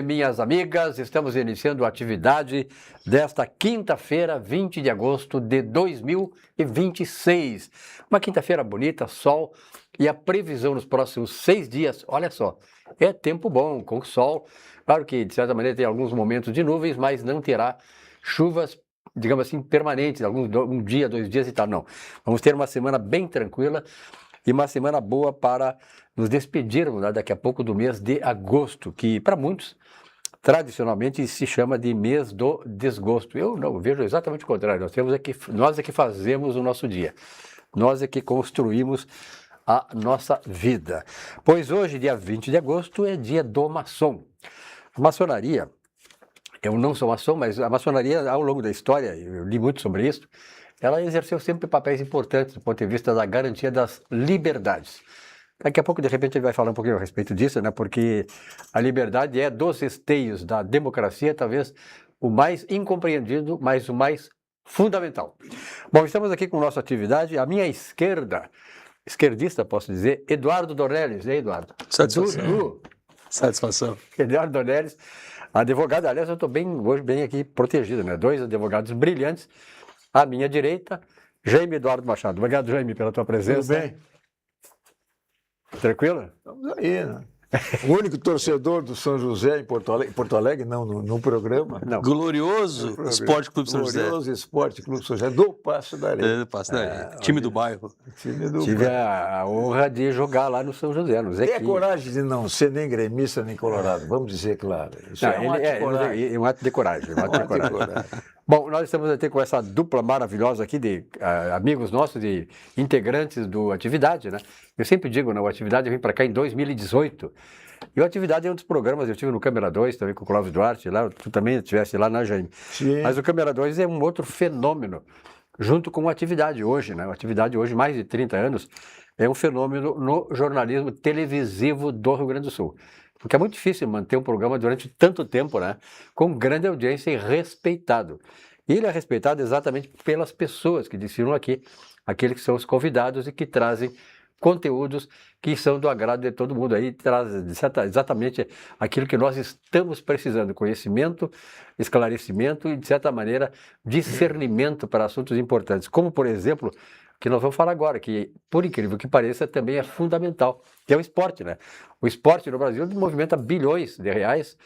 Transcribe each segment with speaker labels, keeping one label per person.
Speaker 1: Minhas amigas, estamos iniciando a atividade desta quinta-feira, 20 de agosto de 2026. Uma quinta-feira bonita, sol, e a previsão nos próximos 6 dias, olha só, é tempo bom, com sol. Claro que, de certa maneira, tem alguns momentos de nuvens, mas não terá chuvas, digamos assim, permanentes, um dia, 2 dias e tal, não. Vamos ter uma semana bem tranquila e uma semana boa para nos despedirmos, né, daqui a pouco do mês de agosto, que para muitos tradicionalmente se chama de mês do desgosto. Eu não vejo exatamente o contrário. Nós é que fazemos o nosso dia. Nós é que construímos a nossa vida. Pois hoje, dia 20 de agosto, é dia do maçom. A maçonaria, eu não sou maçom, mas a maçonaria, ao longo da história, eu li muito sobre isso, ela exerceu sempre papéis importantes do ponto de vista da garantia das liberdades. Daqui a pouco, de repente, ele vai falar um pouquinho a respeito disso, né? Porque a liberdade é dos esteios da democracia, talvez o mais incompreendido, mas o mais fundamental. Bom, estamos aqui com nossa atividade. À minha esquerda, esquerdista, posso dizer, Eduardo Dornelles. E aí, Eduardo?
Speaker 2: Satisfação. Satisfação.
Speaker 1: Eduardo Dornelles, advogado. Aliás, eu estou hoje bem aqui protegido, né? 2 advogados brilhantes. À minha direita, Jaime Eduardo Machado. Obrigado, Jaime, pela tua presença.
Speaker 3: Tudo bem?
Speaker 1: Tranquilo?
Speaker 3: Estamos aí, né? O único torcedor do São José em Porto Alegre, não, no programa.
Speaker 1: Não.
Speaker 2: Glorioso Esporte Clube São José.
Speaker 3: Glorioso Esporte Clube São José, do Passo da Areia.
Speaker 2: Do Passo da Areia. Time do bairro.
Speaker 1: Tive a honra de jogar lá no São José, no Zequinha.
Speaker 3: Tem a coragem de não ser nem gremista nem colorado, vamos dizer claro. Isso é um ato de coragem.
Speaker 1: É um ato de coragem. Bom, nós estamos aqui com essa dupla maravilhosa aqui de amigos nossos, de integrantes do Atividade, né? Eu sempre digo, né, o Atividade vem para cá em 2018. E o Atividade é um dos programas, eu estive no Câmera 2 também com o Clóvis Duarte, lá, tu também estivesse lá na Jaime.
Speaker 3: Sim.
Speaker 1: Mas o Câmera 2 é um outro fenômeno, junto com o Atividade hoje, né? O Atividade hoje, mais de 30 anos, é um fenômeno no jornalismo televisivo do Rio Grande do Sul. Porque é muito difícil manter um programa durante tanto tempo, né? Com grande audiência e respeitado. E ele é respeitado exatamente pelas pessoas que desfilam aqui, aqueles que são os convidados e que trazem conteúdos que são do agrado de todo mundo. Aí traz exatamente aquilo que nós estamos precisando, conhecimento, esclarecimento e, de certa maneira, discernimento para assuntos importantes. Como, por exemplo, que nós vamos falar agora, que, por incrível que pareça, também é fundamental, que é o esporte, né? O esporte no Brasil movimenta bilhões de reais,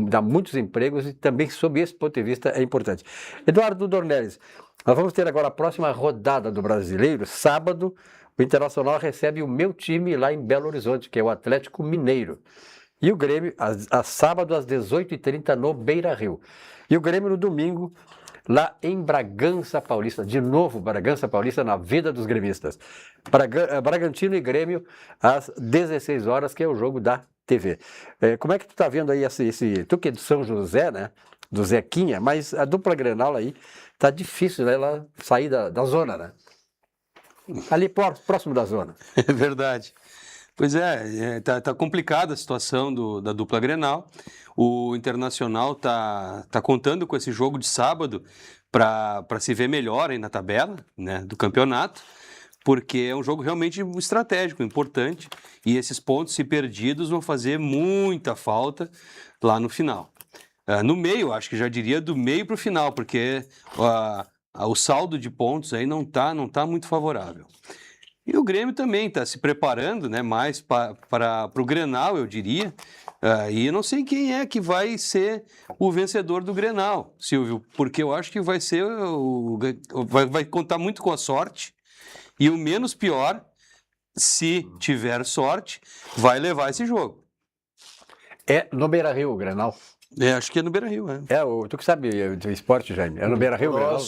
Speaker 1: dá muitos empregos e também, sob esse ponto de vista, é importante. Eduardo Dornelles, nós vamos ter agora a próxima rodada do Brasileiro, sábado. O Internacional recebe o meu time lá em Belo Horizonte, que é o Atlético Mineiro. E o Grêmio, a sábado, às 18h30, no Beira-Rio. E o Grêmio, no domingo, lá em Bragança Paulista. De novo, Bragança Paulista na vida dos gremistas. Bragantino e Grêmio, às 16 horas, que é o jogo da TV. Como é que tu tá vendo aí tu que é do São José, né? Do Zequinha, mas a dupla Grenal aí tá difícil, né? Ela sair da zona, né? Ali próximo da zona.
Speaker 2: É verdade. Pois tá complicada a situação da dupla Grenal. O Internacional tá contando com esse jogo de sábado para se ver melhor aí na tabela, né, do campeonato, porque é um jogo realmente estratégico, importante, e esses pontos, se perdidos, vão fazer muita falta lá no final. No meio, acho que já diria do meio para o final, porque o saldo de pontos aí não tá muito favorável. E o Grêmio também está se preparando, né, mais para o Grenal, eu diria. E eu não sei quem é que vai ser o vencedor do Grenal, Silvio, porque eu acho que vai ser vai contar muito com a sorte, e o menos pior, se tiver sorte, vai levar esse jogo.
Speaker 1: É no Beira-Rio o Grenal?
Speaker 2: Acho que é no Beira-Rio,
Speaker 1: tu que sabe do esporte, Jaime. É no Beira-Rio o Grenal?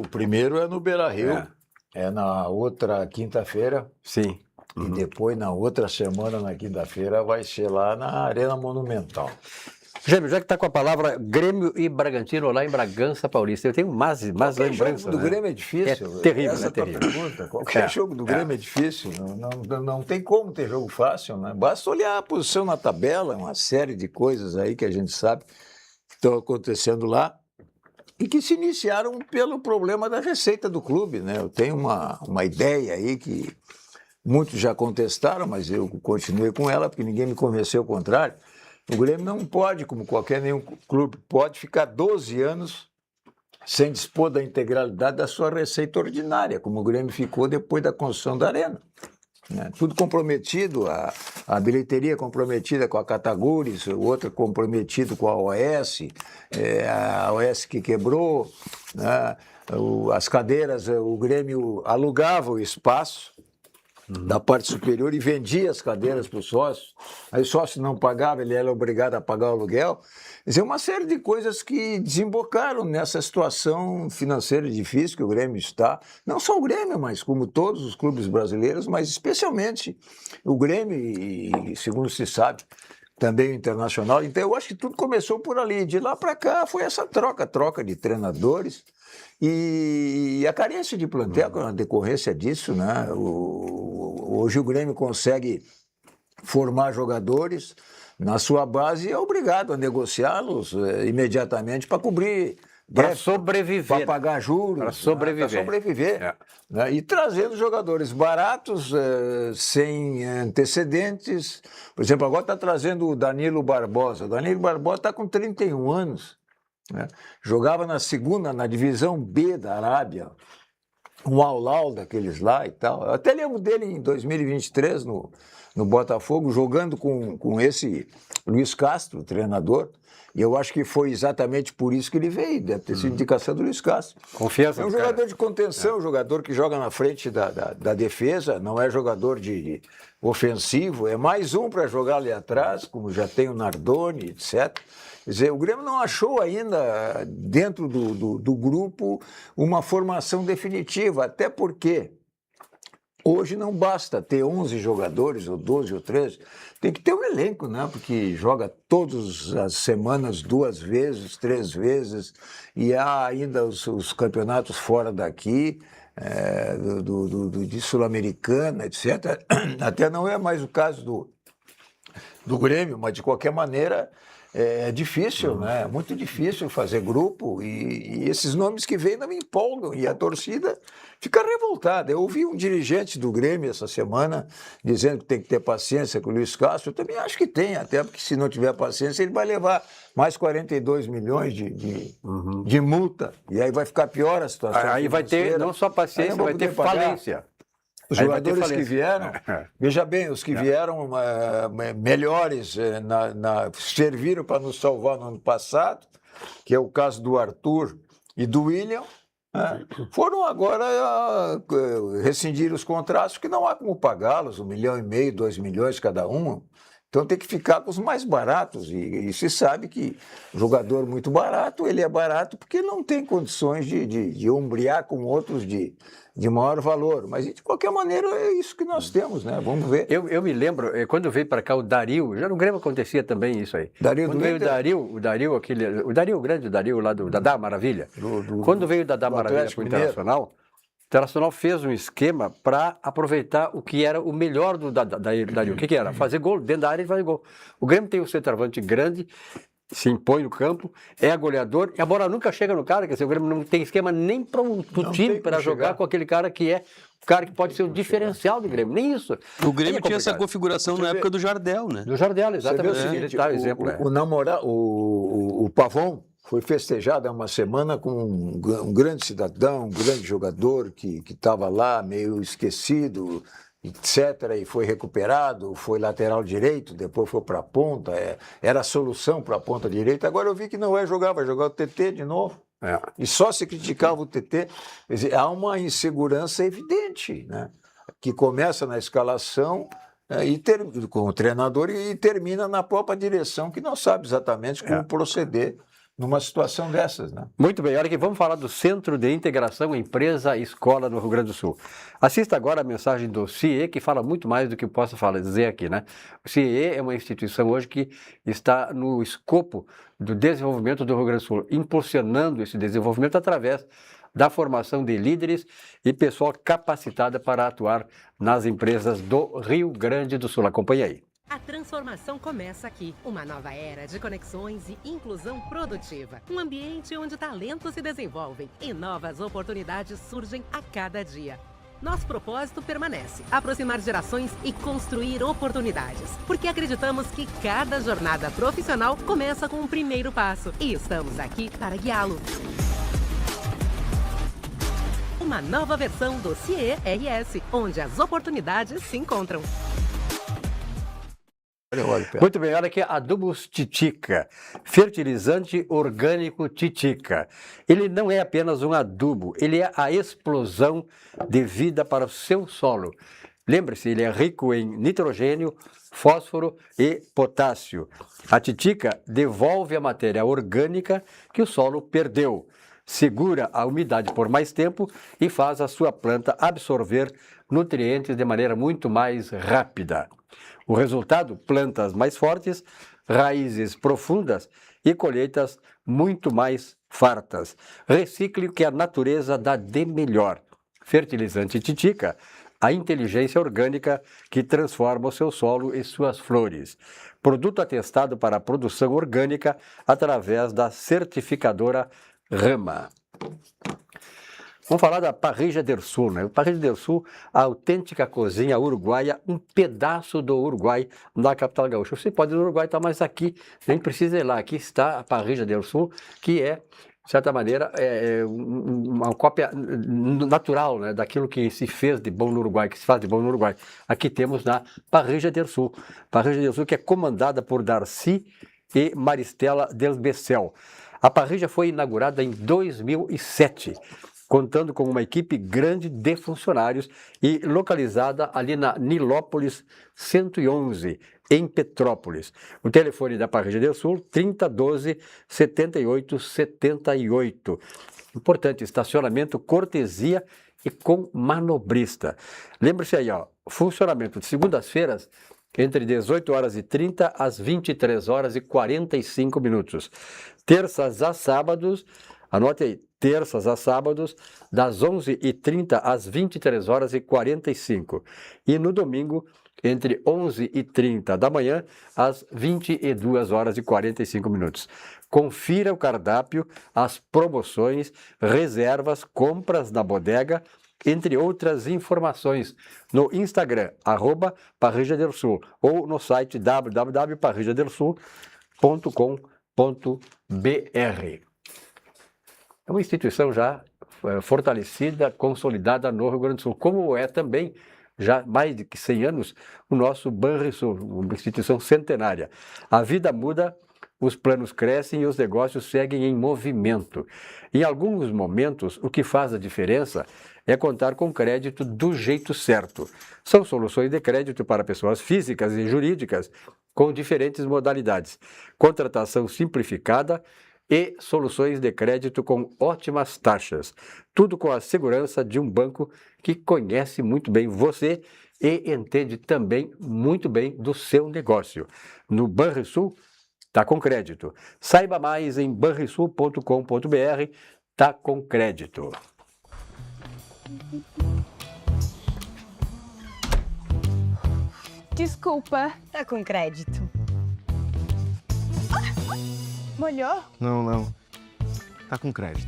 Speaker 3: Primeiro é no Beira-Rio. É na outra quinta-feira.
Speaker 1: Sim.
Speaker 3: E depois, na outra semana, na quinta-feira, vai ser lá na Arena Monumental.
Speaker 1: Jaime, já que está com a palavra Grêmio e Bragantino lá em Bragança Paulista, eu tenho mais lembranças.
Speaker 3: Jogo do Grêmio é difícil.
Speaker 1: É terrível,
Speaker 3: Essa
Speaker 1: terrível.
Speaker 3: Pergunta. Qualquer jogo do Grêmio é difícil. Não tem como ter jogo fácil, né? Basta olhar a posição na tabela, uma série de coisas aí que a gente sabe que estão acontecendo lá e que se iniciaram pelo problema da receita do clube, né? Eu tenho uma ideia aí que muitos já contestaram, mas eu continuei com ela porque ninguém me convenceu o contrário. O Grêmio não pode, como qualquer nenhum clube, pode ficar 12 anos sem dispor da integralidade da sua receita ordinária, como o Grêmio ficou depois da construção da Arena. Né? Tudo comprometido, a bilheteria comprometida com a Catagures, o outro comprometido com a OS, a OS que quebrou, né? As cadeiras, o Grêmio alugava o espaço da parte superior e vendia as cadeiras para o sócio. Aí o sócio não pagava, ele era obrigado a pagar o aluguel. Quer dizer, uma série de coisas que desembocaram nessa situação financeira difícil que o Grêmio está. Não só o Grêmio, mas como todos os clubes brasileiros, mas especialmente o Grêmio e segundo se sabe, também o Internacional. Então eu acho que tudo começou por ali. De lá para cá foi essa troca de treinadores. E a carência de plantel, na decorrência disso, né? Hoje o Grêmio consegue formar jogadores na sua base e é obrigado a negociá-los imediatamente para cobrir,
Speaker 1: para sobreviver,
Speaker 3: para pagar juros,
Speaker 1: para sobreviver,
Speaker 3: para sobreviver. Né? E trazendo jogadores baratos, sem antecedentes. Por exemplo, agora está trazendo o Danilo Barbosa. O Danilo Barbosa está com 31 anos. Né? Jogava na divisão B da Arábia, um Al-Hilal daqueles lá e tal. Eu até lembro dele em 2023 no Botafogo, jogando com esse Luiz Castro, treinador, e eu acho que foi exatamente por isso que ele veio, deve ter sido indicação do Luiz Castro.
Speaker 1: Confiança.
Speaker 3: É um jogador de contenção, jogador que joga na frente da defesa, não é jogador de ofensivo, é mais um para jogar ali atrás, como já tem o Nardoni, etc. Quer dizer, o Grêmio não achou ainda, dentro do grupo, uma formação definitiva, até porque hoje não basta ter 11 jogadores, ou 12 ou 13, tem que ter um elenco, né? Porque joga todas as semanas 2 vezes, 3 vezes, e há ainda os campeonatos fora daqui, de Sul-Americana, etc. Até não é mais o caso do Grêmio, mas de qualquer maneira é difícil, né? É muito difícil fazer grupo e esses nomes que vêm não me empolgam e a torcida fica revoltada. Eu ouvi um dirigente do Grêmio essa semana dizendo que tem que ter paciência com o Luiz Castro. Eu também acho que tem, até porque se não tiver paciência ele vai levar mais 42 milhões de multa e aí vai ficar pior a situação.
Speaker 1: Aí vai ter não só paciência, vai ter falência.
Speaker 3: Os jogadores que vieram, veja bem, os que vieram melhores, serviram para nos salvar no ano passado, que é o caso do Arthur e do William, foram agora rescindir os contratos, que não há como pagá-los, 1,5 milhão, 2 milhões cada um. Então tem que ficar com os mais baratos. E se sabe que o jogador muito barato, ele é barato porque não tem condições de ombrear com outros de maior valor. Mas, de qualquer maneira, é isso que nós temos, né? Vamos ver.
Speaker 1: Eu me lembro, quando veio para cá o Dario, já no Grêmio acontecia também isso aí.
Speaker 3: Quando
Speaker 1: veio o Dario, o grande Dario lá do Dadá Maravilha. Quando veio o Dadá Maravilha para o Internacional, o Internacional fez um esquema para aproveitar o que era o melhor do Dario. O que era? Fazer gol dentro da área e fazer gol. O Grêmio tem um centroavante grande, se impõe no campo, é goleador, e a bola nunca chega no cara, quer dizer, o Grêmio não tem esquema nem para o time para jogar com aquele cara que é o cara que pode ser o diferencial do Grêmio, nem isso.
Speaker 2: O Grêmio tinha essa configuração na época do Jardel, né?
Speaker 1: Do Jardel, exatamente.
Speaker 3: O Pavon foi festejado há uma semana com um grande cidadão, um grande jogador que estava lá meio esquecido, etc., e foi recuperado, foi lateral direito, depois foi para a ponta, era a solução para a ponta direita. Agora eu vi que não vai jogar o TT de novo. E só se criticava o TT. Quer dizer, há uma insegurança evidente, né? Que começa na escalação com o treinador e termina na própria direção, que não sabe exatamente como proceder numa situação dessas, né?
Speaker 1: Muito bem, olha aqui, vamos falar do Centro de Integração Empresa-Escola no Rio Grande do Sul. Assista agora a mensagem do CIE, que fala muito mais do que eu posso dizer aqui, né? O CIE é uma instituição hoje que está no escopo do desenvolvimento do Rio Grande do Sul, impulsionando esse desenvolvimento através da formação de líderes e pessoal capacitada para atuar nas empresas do Rio Grande do Sul. Acompanhe aí.
Speaker 4: A transformação começa aqui. Uma nova era de conexões e inclusão produtiva. Um ambiente onde talentos se desenvolvem e novas oportunidades surgem a cada dia. Nosso propósito permanece: aproximar gerações e construir oportunidades. Porque acreditamos que cada jornada profissional começa com um primeiro passo. E estamos aqui para guiá-lo. Uma nova versão do CIE-RS, onde as oportunidades se encontram.
Speaker 1: Muito bem, olha aqui, Adubos Titica, fertilizante orgânico Titica. Ele não é apenas um adubo, ele é a explosão de vida para o seu solo. Lembre-se, ele é rico em nitrogênio, fósforo e potássio. A Titica devolve a matéria orgânica que o solo perdeu, segura a umidade por mais tempo e faz a sua planta absorver nutrientes de maneira muito mais rápida. O resultado, plantas mais fortes, raízes profundas e colheitas muito mais fartas. Recicle o que a natureza dá de melhor. Fertilizante Titica, a inteligência orgânica que transforma o seu solo e suas flores. Produto atestado para a produção orgânica através da certificadora Rama. Vamos falar da Parrilla del Sul, né? Parrilla del Sul, a autêntica cozinha uruguaia, um pedaço do Uruguai na capital gaúcha. Você pode ir no Uruguai, tá, mas aqui nem precisa ir lá. Aqui está a Parrilla del Sul, que é, de certa maneira, uma cópia natural, né, daquilo que se fez de bom no Uruguai, que se faz de bom no Uruguai. Aqui temos na Parrilla del Sul. Parrilla del Sul, que é comandada por Darcy e Maristela del Becel. A parrilla foi inaugurada em 2007. Contando com uma equipe grande de funcionários e localizada ali na Nilópolis 111, em Petrópolis. O telefone da Parrilla del Sul, 3012 7878. Importante, estacionamento, cortesia e com manobrista. Lembre-se aí, ó, funcionamento de segundas-feiras, entre 18 horas e 30 às 23 horas e 45 minutos. Terças a sábados, anote aí, terças a sábados, das 11h30 às 23 horas e 45. E no domingo, entre 11h30 da manhã às 22 horas e 45 minutos. Confira o cardápio, as promoções, reservas, compras na bodega, entre outras informações, no Instagram, @Parrilla del Sul, ou no site www.parrilladelsul.com.br. É uma instituição já fortalecida, consolidada no Rio Grande do Sul, como é também, já mais de 100 anos, o nosso Banrisul, uma instituição centenária. A vida muda, os planos crescem e os negócios seguem em movimento. Em alguns momentos, o que faz a diferença é contar com crédito do jeito certo. São soluções de crédito para pessoas físicas e jurídicas com diferentes modalidades. Contratação simplificada e soluções de crédito com ótimas taxas. Tudo com a segurança de um banco que conhece muito bem você e entende também muito bem do seu negócio. No Banrisul, tá com crédito. Saiba mais em banrisul.com.br. Tá com crédito.
Speaker 5: Desculpa.
Speaker 6: Tá com crédito.
Speaker 5: Molhou?
Speaker 7: Não. Tá com crédito.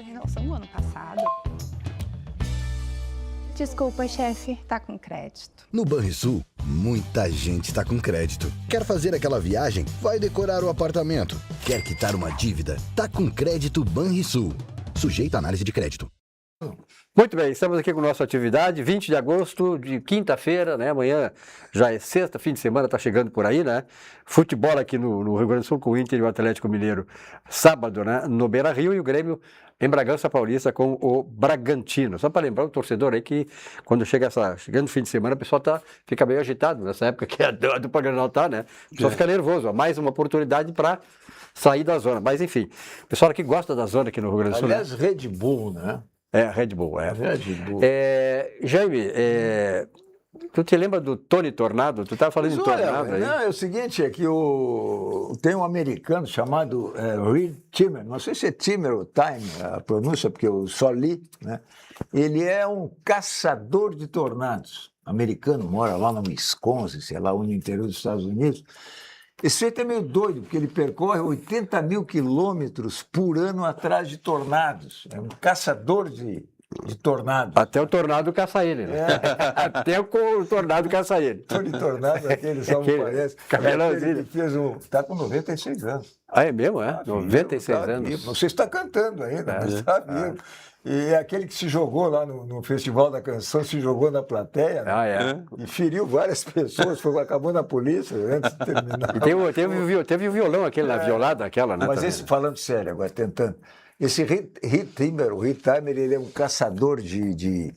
Speaker 6: Renovação do ano passado.
Speaker 5: Desculpa, chefe.
Speaker 6: Tá com crédito.
Speaker 8: No Banrisul, muita gente está com crédito. Quer fazer aquela viagem? Vai decorar o apartamento. Quer quitar uma dívida? Tá com crédito Banrisul. Sujeito à análise de crédito.
Speaker 1: Muito bem, estamos aqui com a nossa atividade, 20 de agosto, de quinta-feira, né? Amanhã já é sexta, fim de semana, está chegando por aí, né? Futebol aqui no Rio Grande do Sul com o Inter e o Atlético Mineiro, sábado, né? No Beira-Rio, e o Grêmio em Bragança Paulista com o Bragantino. Só para lembrar o torcedor aí que quando chegando o fim de semana, o pessoal fica meio agitado, nessa época que a dupla Grenal tá, né? O pessoal fica nervoso, ó, mais uma oportunidade para sair da zona. Mas enfim, o pessoal aqui gosta da zona aqui no Rio Grande do Sul.
Speaker 3: Aliás,
Speaker 1: né?
Speaker 3: Red Bull, né?
Speaker 1: Red Bull, é.
Speaker 3: Red Bull.
Speaker 1: Jaime, tu te lembra do Tony Tornado? Tu estava falando
Speaker 3: Mas
Speaker 1: em
Speaker 3: olha,
Speaker 1: Tornado aí.
Speaker 3: não, é o seguinte, é que tem um americano chamado Reed Timmer, não sei se é Timmer ou Time a pronúncia, porque eu só li, né? Ele é um caçador de tornados, americano, mora lá no Wisconsin, sei lá, no interior dos Estados Unidos. Esse feito é meio doido, porque ele percorre 80 mil quilômetros por ano atrás de tornados. É um caçador de tornado.
Speaker 1: Até o tornado caça ele, né? Até o tornado caça ele.
Speaker 3: Tony Tornado, aquele só me
Speaker 1: Aquele
Speaker 3: parece.
Speaker 1: cabelãozinho.
Speaker 3: Aquele que fez Está com 96 anos.
Speaker 1: Ah, é mesmo, é?
Speaker 3: Tá vivo,
Speaker 1: 96
Speaker 3: tá
Speaker 1: anos.
Speaker 3: vivo. Não sei se está cantando ainda, mas está vivo. E aquele que se jogou lá no Festival da Canção, se jogou na plateia, né?
Speaker 1: Ah, é.
Speaker 3: E feriu várias pessoas, acabou na polícia antes de terminar.
Speaker 1: E teve o violão, aquele na violada, aquela, né?
Speaker 3: Mas
Speaker 1: também.
Speaker 3: esse, falando sério agora, tentando, esse o Rittimer, ele é um caçador de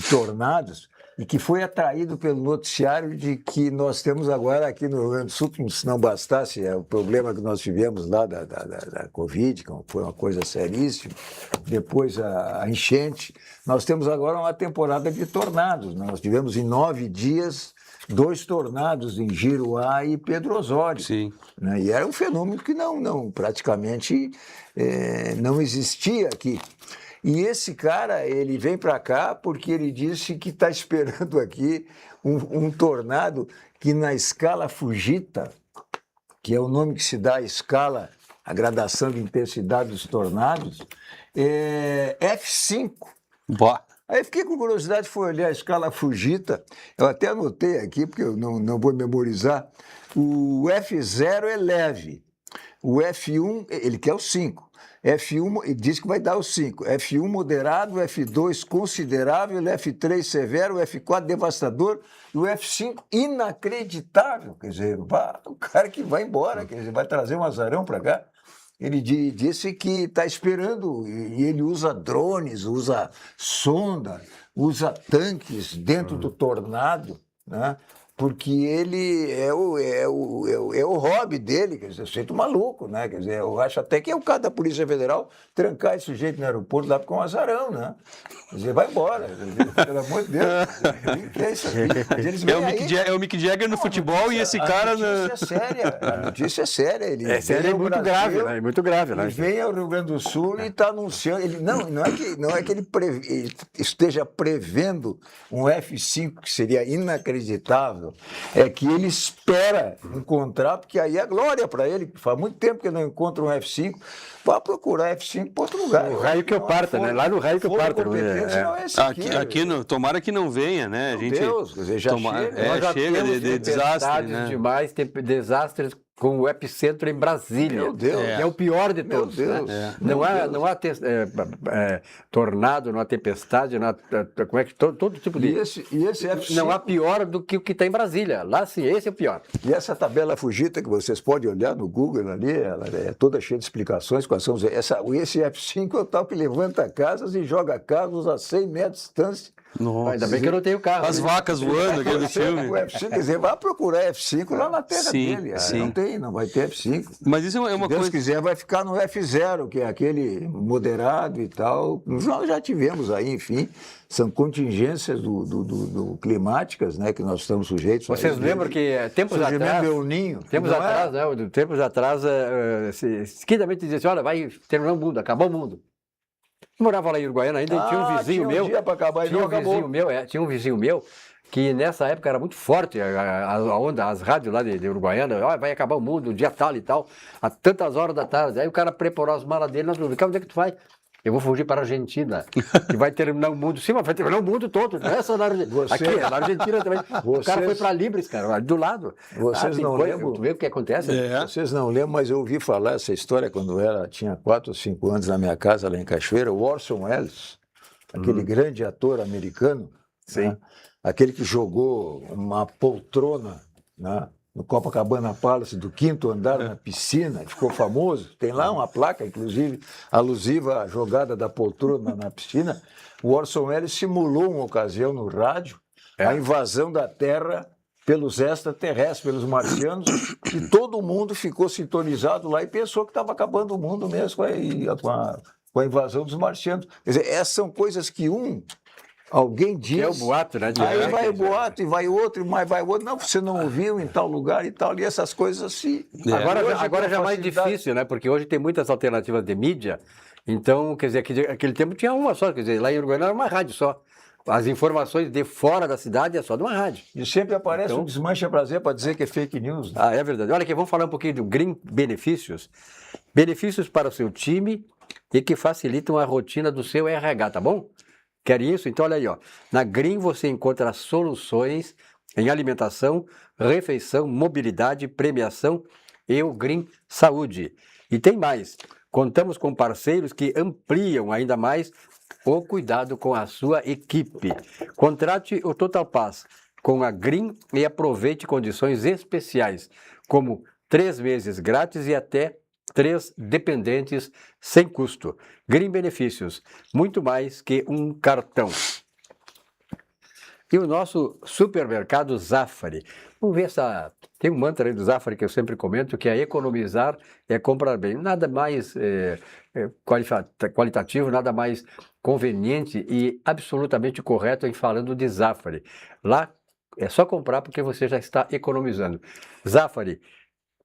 Speaker 3: tornados e que foi atraído pelo noticiário de que nós temos agora aqui no Rio Grande do Sul, como se não bastasse o problema que nós tivemos lá da Covid, que foi uma coisa seríssima, depois a enchente, nós temos agora uma temporada de tornados. Nós tivemos em 9 dias 2 tornados em Giruá e Pedro Osório.
Speaker 2: Sim.
Speaker 3: Né? E era um fenômeno que praticamente não existia aqui. E esse cara, ele vem para cá porque ele disse que está esperando aqui um tornado que na escala Fujita, que é o nome que se dá à escala, a gradação de intensidade dos tornados, é F5.
Speaker 2: Boa.
Speaker 3: Aí fiquei com curiosidade, fui olhar a escala Fujita, eu até anotei aqui, porque eu não vou memorizar, o F0 é leve, o F1, ele quer o 5. F1, ele diz que vai dar o 5. F1 moderado, F2 considerável, F3 severo, F4 devastador e o F5 inacreditável. Quer dizer, o cara que vai embora, quer dizer, vai trazer um azarão para cá. Ele disse que está esperando, e ele usa drones, usa sonda, usa tanques dentro do tornado, né? Porque ele é o hobby dele, quer dizer, eu sinto maluco, né? Quer dizer, eu acho até que é o caso da Polícia Federal trancar esse sujeito no aeroporto lá com um azarão, né? Quer dizer, vai embora, pelo amor de Deus. Que é isso aqui?
Speaker 2: É o Mick Jagger no futebol e esse cara...
Speaker 3: A notícia é séria. Ele
Speaker 1: É sério, é muito grave, né? É muito grave, né?
Speaker 3: Ele vem ao Rio Grande do Sul e está anunciando... Não é que ele esteja prevendo um F5 que seria inacreditável, é que ele espera encontrar, porque aí é glória para ele, que faz muito tempo que não encontra um F5, vai procurar F5 para outro lugar.
Speaker 1: O raio que eu parta, né? Lá no raio que eu parto.
Speaker 2: Tomara que não venha, né?
Speaker 3: Meu Deus, quer dizer, já chega.
Speaker 1: Nós já
Speaker 2: chega
Speaker 1: temos
Speaker 2: de desastre, né?
Speaker 1: demais, tem desastres com o epicentro em Brasília.
Speaker 3: Meu Deus.
Speaker 1: Que é o pior de
Speaker 3: Meu
Speaker 1: todos.
Speaker 3: Deus.
Speaker 1: Né?
Speaker 3: Meu
Speaker 1: Não há tornado, não há tempestade, não há como é que todo tipo de...
Speaker 3: E esse F5...
Speaker 1: Não há pior do que o que está em Brasília. Lá sim, esse é o pior.
Speaker 3: E essa tabela Fujita que vocês podem olhar no Google ali, ela é toda cheia de explicações. Esse F5 é o tal que levanta casas e joga carros a 100 metros de distância.
Speaker 2: Nossa.
Speaker 1: Ainda bem que eu não tenho carro.
Speaker 2: As vacas voando, aquele filme.
Speaker 3: O F5, quer dizer, vai procurar F5 lá na terra
Speaker 2: Sim,
Speaker 3: dele.
Speaker 2: sim.
Speaker 3: Não vai ter F5.
Speaker 2: Mas isso é uma
Speaker 3: Se Deus
Speaker 2: coisa...
Speaker 3: quiser, vai ficar no F0, que é aquele moderado e tal. Nós já tivemos aí, enfim, são contingências climáticas, né, que nós estamos sujeitos.
Speaker 1: Vocês lembram que tempos atrás...
Speaker 3: Meu ninho.
Speaker 1: Tempos atrás, seguidamente dizia assim, olha, vai terminar o mundo, acabar o mundo. Eu morava lá em Uruguaiana ainda e tinha um vizinho meu.
Speaker 3: Dia pra acabar,
Speaker 1: tinha um vizinho meu que nessa época era muito forte a onda, as rádios lá de Uruguaiana, vai acabar o mundo, dia tal e tal, a tantas horas da tarde. Aí o cara preparou as malas dele, nós falamos, onde é que tu vai? Eu vou fugir para a Argentina, que vai terminar o mundo. Sim, mas vai terminar o mundo todo, não é só na Argentina. Aqui, na Argentina também. O cara foi para Libres, cara, do lado.
Speaker 3: Vocês não lembram?
Speaker 1: Tu vê o que acontece?
Speaker 3: Vocês não lembram, mas eu ouvi falar essa história quando tinha 4 ou 5 anos na minha casa, lá em Cachoeira, o Orson Welles, aquele grande ator americano, né? Aquele que jogou uma poltrona, né, no Copacabana Palace, do 5º andar na piscina, ficou famoso. Tem lá uma placa, inclusive, alusiva à jogada da poltrona na piscina. O Orson Welles simulou uma ocasião no rádio a invasão da Terra pelos extraterrestres, pelos marcianos, e todo mundo ficou sintonizado lá e pensou que estava acabando o mundo mesmo com a invasão dos marcianos. Quer dizer, essas são coisas que alguém diz. Que
Speaker 1: é o boato, né?
Speaker 3: Aí vai o boato, e vai outro, e mais vai outro. Não, você não ouviu em tal lugar e tal. E essas coisas assim.
Speaker 1: Agora já é mais difícil, né? Porque hoje tem muitas alternativas de mídia. Então, quer dizer, aquele tempo tinha uma só. Quer dizer, lá em Uruguaiana era uma rádio só. As informações de fora da cidade é só de uma rádio.
Speaker 3: E sempre aparece um desmancha prazer para dizer que é fake news. Né?
Speaker 1: É verdade. Olha aqui, vamos falar um pouquinho do Green Benefícios. Benefícios para o seu time e que facilitam a rotina do seu RH, tá bom? Quer isso? Então, olha aí, ó. Na Green você encontra soluções em alimentação, refeição, mobilidade, premiação e o Green Saúde. E tem mais. Contamos com parceiros que ampliam ainda mais o cuidado com a sua equipe. Contrate o Total Pass com a Green e aproveite condições especiais, como 3 meses grátis e até 3 dependentes sem custo. Green Benefícios, muito mais que um cartão. E o nosso supermercado Zafari. Vamos ver essa... Tem um mantra aí do Zafari que eu sempre comento, que é economizar é comprar bem. Nada mais qualitativo, nada mais conveniente e absolutamente correto em falando de Zafari. Lá é só comprar porque você já está economizando. Zafari,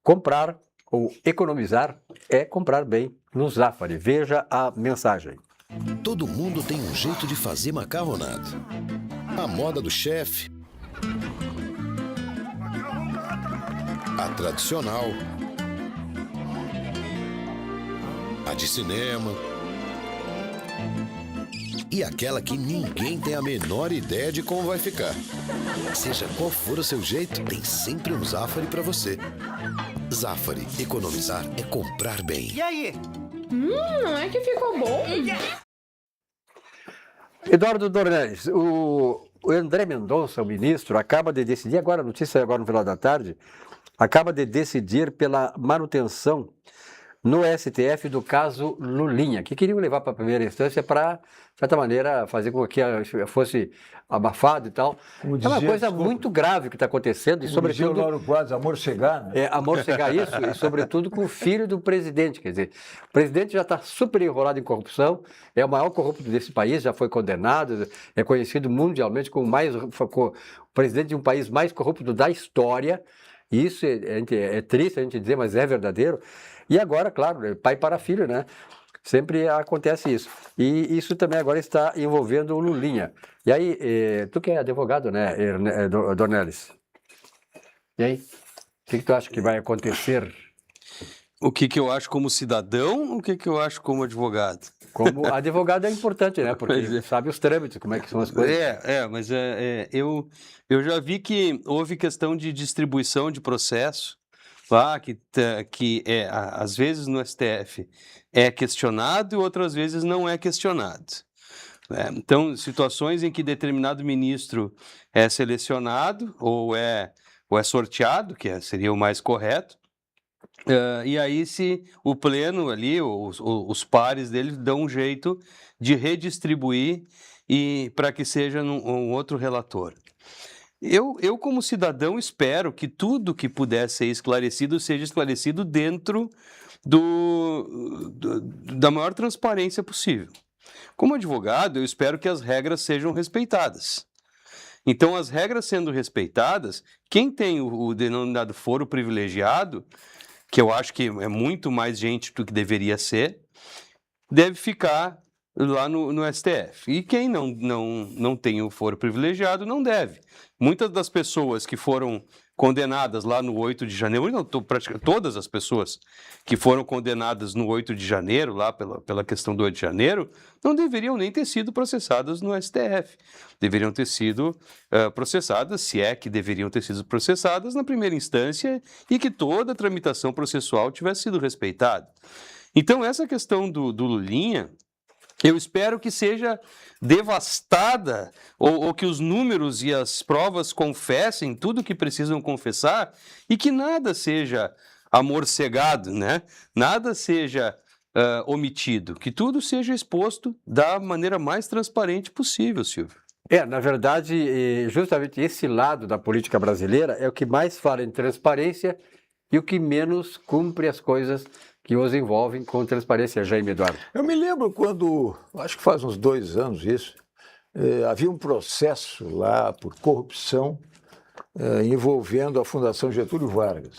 Speaker 1: comprar ou economizar é comprar bem no Zafari. Veja a mensagem.
Speaker 9: Todo mundo tem um jeito de fazer macarronada. A moda do chefe, a tradicional, a de cinema e aquela que ninguém tem a menor ideia de como vai ficar. Seja qual for o seu jeito, tem sempre um Zafari para você. Zafari, economizar é comprar bem.
Speaker 10: E aí?
Speaker 5: Não é que ficou bom?
Speaker 1: Eduardo Dornelles, o André Mendonça, o ministro, acaba de decidir, agora, a notícia agora no final da tarde, acaba de decidir pela manutenção no STF do caso Lulinha, que queriam levar para a primeira instância para, de certa maneira, fazer com que fosse abafado e tal. É uma coisa muito grave que está acontecendo e, sobretudo...
Speaker 3: o Lauro Quadros, amorcegar, né?
Speaker 1: Amorcegar isso e, sobretudo, com o filho do presidente. Quer dizer, o presidente já está super enrolado em corrupção, é o maior corrupto desse país, já foi condenado, é conhecido mundialmente como o presidente de um país mais corrupto da história. Isso é triste a gente dizer, mas é verdadeiro. E agora, claro, pai para filho, né? Sempre acontece isso. E isso também agora está envolvendo o Lulinha. E aí, tu que é advogado, né, Dornelles? E aí, o que tu acha que vai acontecer?
Speaker 2: O que eu acho como cidadão ou o que eu acho como advogado?
Speaker 1: Como advogado é importante, né? Porque sabe os trâmites, como é que são as coisas.
Speaker 2: Mas eu já vi que houve questão de distribuição de processo lá, que às vezes no STF é questionado e outras vezes não é questionado. Então, situações em que determinado ministro é selecionado ou é sorteado, que seria o mais correto, e aí se o pleno ali, os pares dele dão um jeito de redistribuir e para que seja um outro relator. Eu, como cidadão, espero que tudo que puder ser esclarecido seja esclarecido dentro da maior transparência possível. Como advogado, eu espero que as regras sejam respeitadas. Então, as regras sendo respeitadas, quem tem o denominado foro privilegiado, que eu acho que é muito mais gente do que deveria ser, deve ficar lá no STF. E quem não tem o foro privilegiado não deve. Muitas das pessoas que foram condenadas lá no 8 de janeiro, praticamente todas as pessoas que foram condenadas no 8 de janeiro, lá pela questão do 8 de janeiro, não deveriam nem ter sido processadas no STF. Deveriam ter sido processadas, se é que deveriam ter sido processadas, na primeira instância e que toda a tramitação processual tivesse sido respeitada. Então, essa questão do Lulinha, eu espero que seja devastada ou que os números e as provas confessem tudo o que precisam confessar e que nada seja amorcegado, né? Nada seja omitido, que tudo seja exposto da maneira mais transparente possível, Silvio.
Speaker 1: Na verdade, justamente esse lado da política brasileira é o que mais fala em transparência e o que menos cumpre as coisas que os envolvem com transparência, Jaime Eduardo.
Speaker 3: Eu me lembro quando, acho que faz uns 2 anos isso, havia um processo lá por corrupção envolvendo a Fundação Getúlio Vargas,